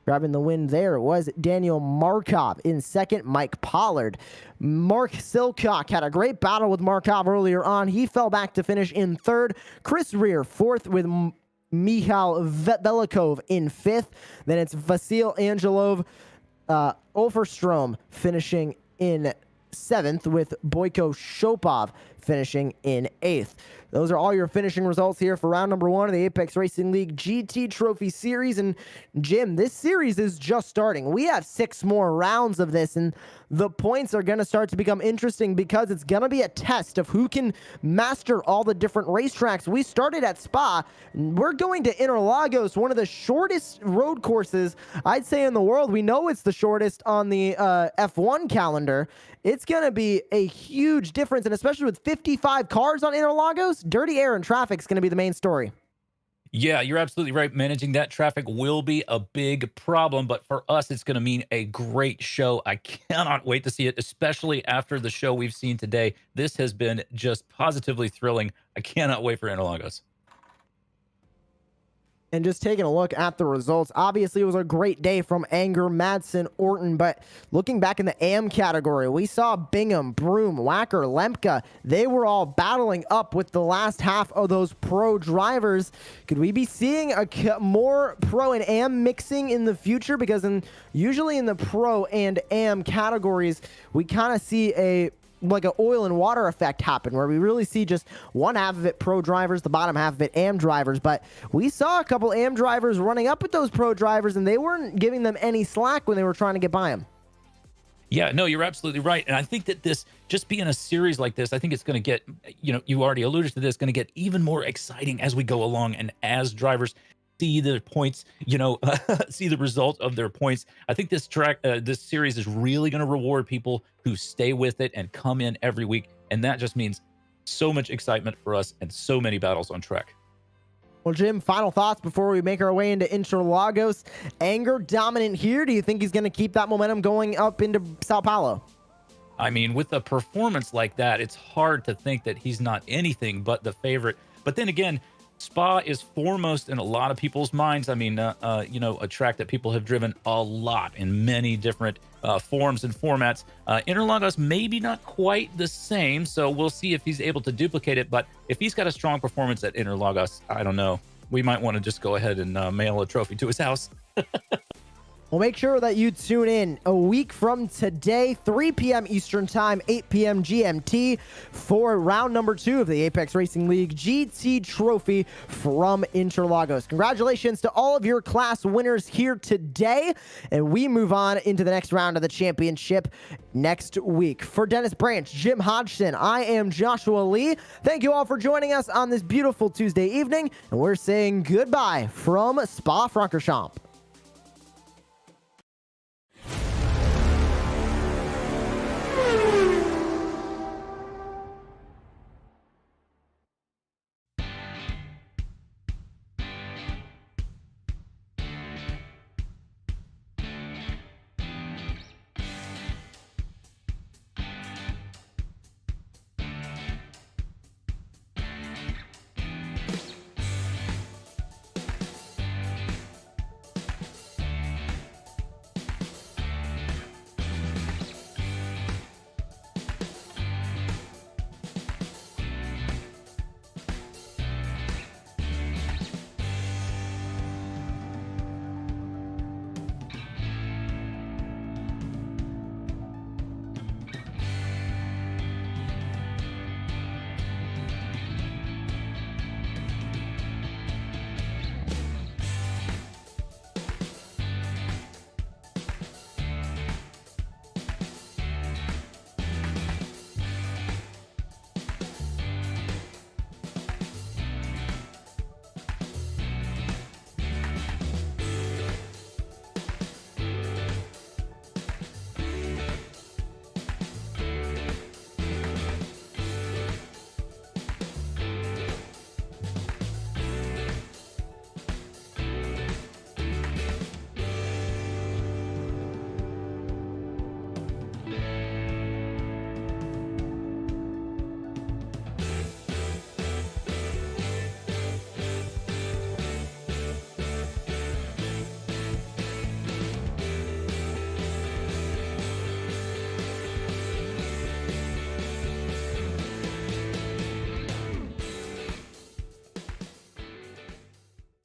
Grabbing the win there was Daniel Markov in second, Mike Pollard. Mark Silcock had a great battle with Markov earlier on. He fell back to finish in third. Chris Rear fourth with Michal Velikov in fifth. Then it's Vasil Angelov Overstrom finishing in seventh, with Boyko Shopov finishing in eighth. Those are all your finishing results here for round number 1 of the Apex Racing League GT Trophy Series. And Jim, this series is just starting. We have 6 more rounds of this, and the points are going to start to become interesting, because it's going to be a test of who can master all the different racetracks. We started at Spa. We're going to Interlagos, one of the shortest road courses, I'd say, in the world. We know it's the shortest on the F1 calendar. It's going to be a huge difference, and especially with 55 cars on Interlagos, dirty air and traffic is going to be the main story. Yeah, you're absolutely right. Managing that traffic will be a big problem, but for us, it's going to mean a great show. I cannot wait to see it, especially after the show we've seen today. This has been just positively thrilling. I cannot wait for Interlagos. And just taking a look at the results, obviously it was a great day from Anger, Madsen, Orton, but looking back in the AM category, we saw Bingham, Broom, Wacker, Lemke. They were all battling up with the last half of those pro drivers. Could we be seeing a more pro and AM mixing in the future? Because usually in the pro and AM categories, we kind of see like an oil and water effect happen, where we really see just one half of it pro drivers, the bottom half of it AM drivers. But we saw a couple AM drivers running up with those pro drivers, and they weren't giving them any slack when they were trying to get by them. Yeah, no, you're absolutely right. And I think that this, just being a series like this, I think it's going to get, you already alluded to this, going to get even more exciting as we go along, and as drivers see the points, see the result of their points. I think this series is really going to reward people who stay with it and come in every week. And that just means so much excitement for us and so many battles on track. Well, Jim, final thoughts before we make our way into Interlagos. Anger dominant here. Do you think he's going to keep that momentum going up into Sao Paulo? I mean, with a performance like that, it's hard to think that he's not anything but the favorite. But then again, Spa is foremost in a lot of people's minds. I mean, a track that people have driven a lot in many different forms and formats. Interlagos maybe not quite the same, so we'll see if he's able to duplicate it. But if he's got a strong performance at Interlagos, I don't know. We might want to just go ahead and mail a trophy to his house. Well, make sure that you tune in a week from today, 3 p.m. Eastern Time, 8 p.m. GMT, for round number 2 of the Apex Racing League GT Trophy from Interlagos. Congratulations to all of your class winners here today, and we move on into the next round of the championship next week. For Dennis Branch, Jim Hodgson, I am Joshua Lee. Thank you all for joining us on this beautiful Tuesday evening, and we're saying goodbye from Spa-Francorchamps.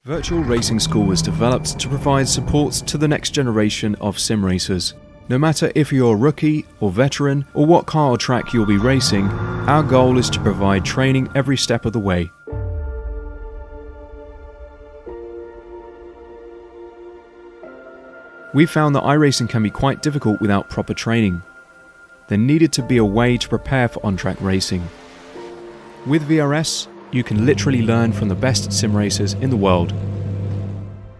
Virtual Racing School was developed to provide support to the next generation of sim racers. No matter if you're a rookie or veteran or what car or track you'll be racing, our goal is to provide training every step of the way. We found that iRacing can be quite difficult without proper training. There needed to be a way to prepare for on-track racing. With VRS, you can literally learn from the best sim racers in the world,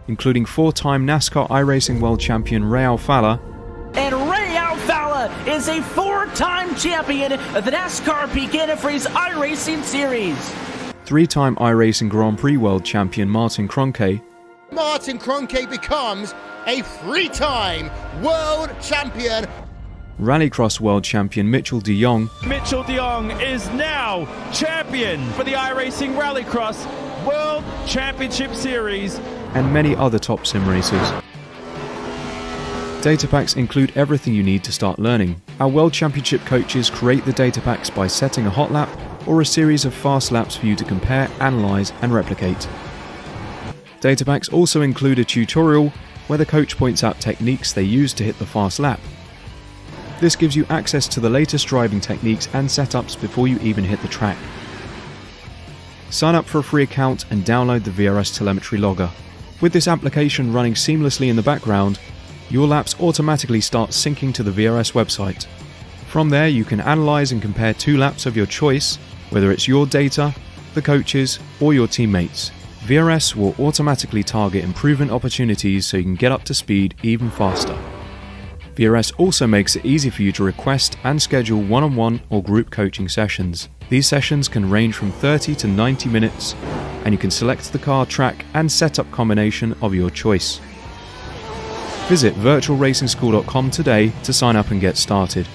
including 4-time NASCAR iRacing World Champion Ray Alfala. And Ray Alfala is a 4-time champion of the NASCAR Peak Antifreeze iRacing Series. 3-time iRacing Grand Prix World Champion Martin Kroenke. Martin Kroenke becomes a 3-time world champion. Rallycross World Champion Mitchell de Jong. Mitchell de Jong is now champion for the iRacing Rallycross World Championship Series. And many other top sim racers. Data packs include everything you need to start learning. Our World Championship coaches create the data packs by setting a hot lap or a series of fast laps for you to compare, analyze, and replicate. Data packs also include a tutorial where the coach points out techniques they use to hit the fast lap. This gives you access to the latest driving techniques and setups before you even hit the track. Sign up for a free account and download the VRS telemetry logger. With this application running seamlessly in the background, your laps automatically start syncing to the VRS website. From there, you can analyze and compare 2 laps of your choice, whether it's your data, the coaches, or your teammates. VRS will automatically target improvement opportunities so you can get up to speed even faster. VRS also makes it easy for you to request and schedule one-on-one or group coaching sessions. These sessions can range from 30 to 90 minutes, and you can select the car, track, and setup combination of your choice. Visit virtualracingschool.com today to sign up and get started.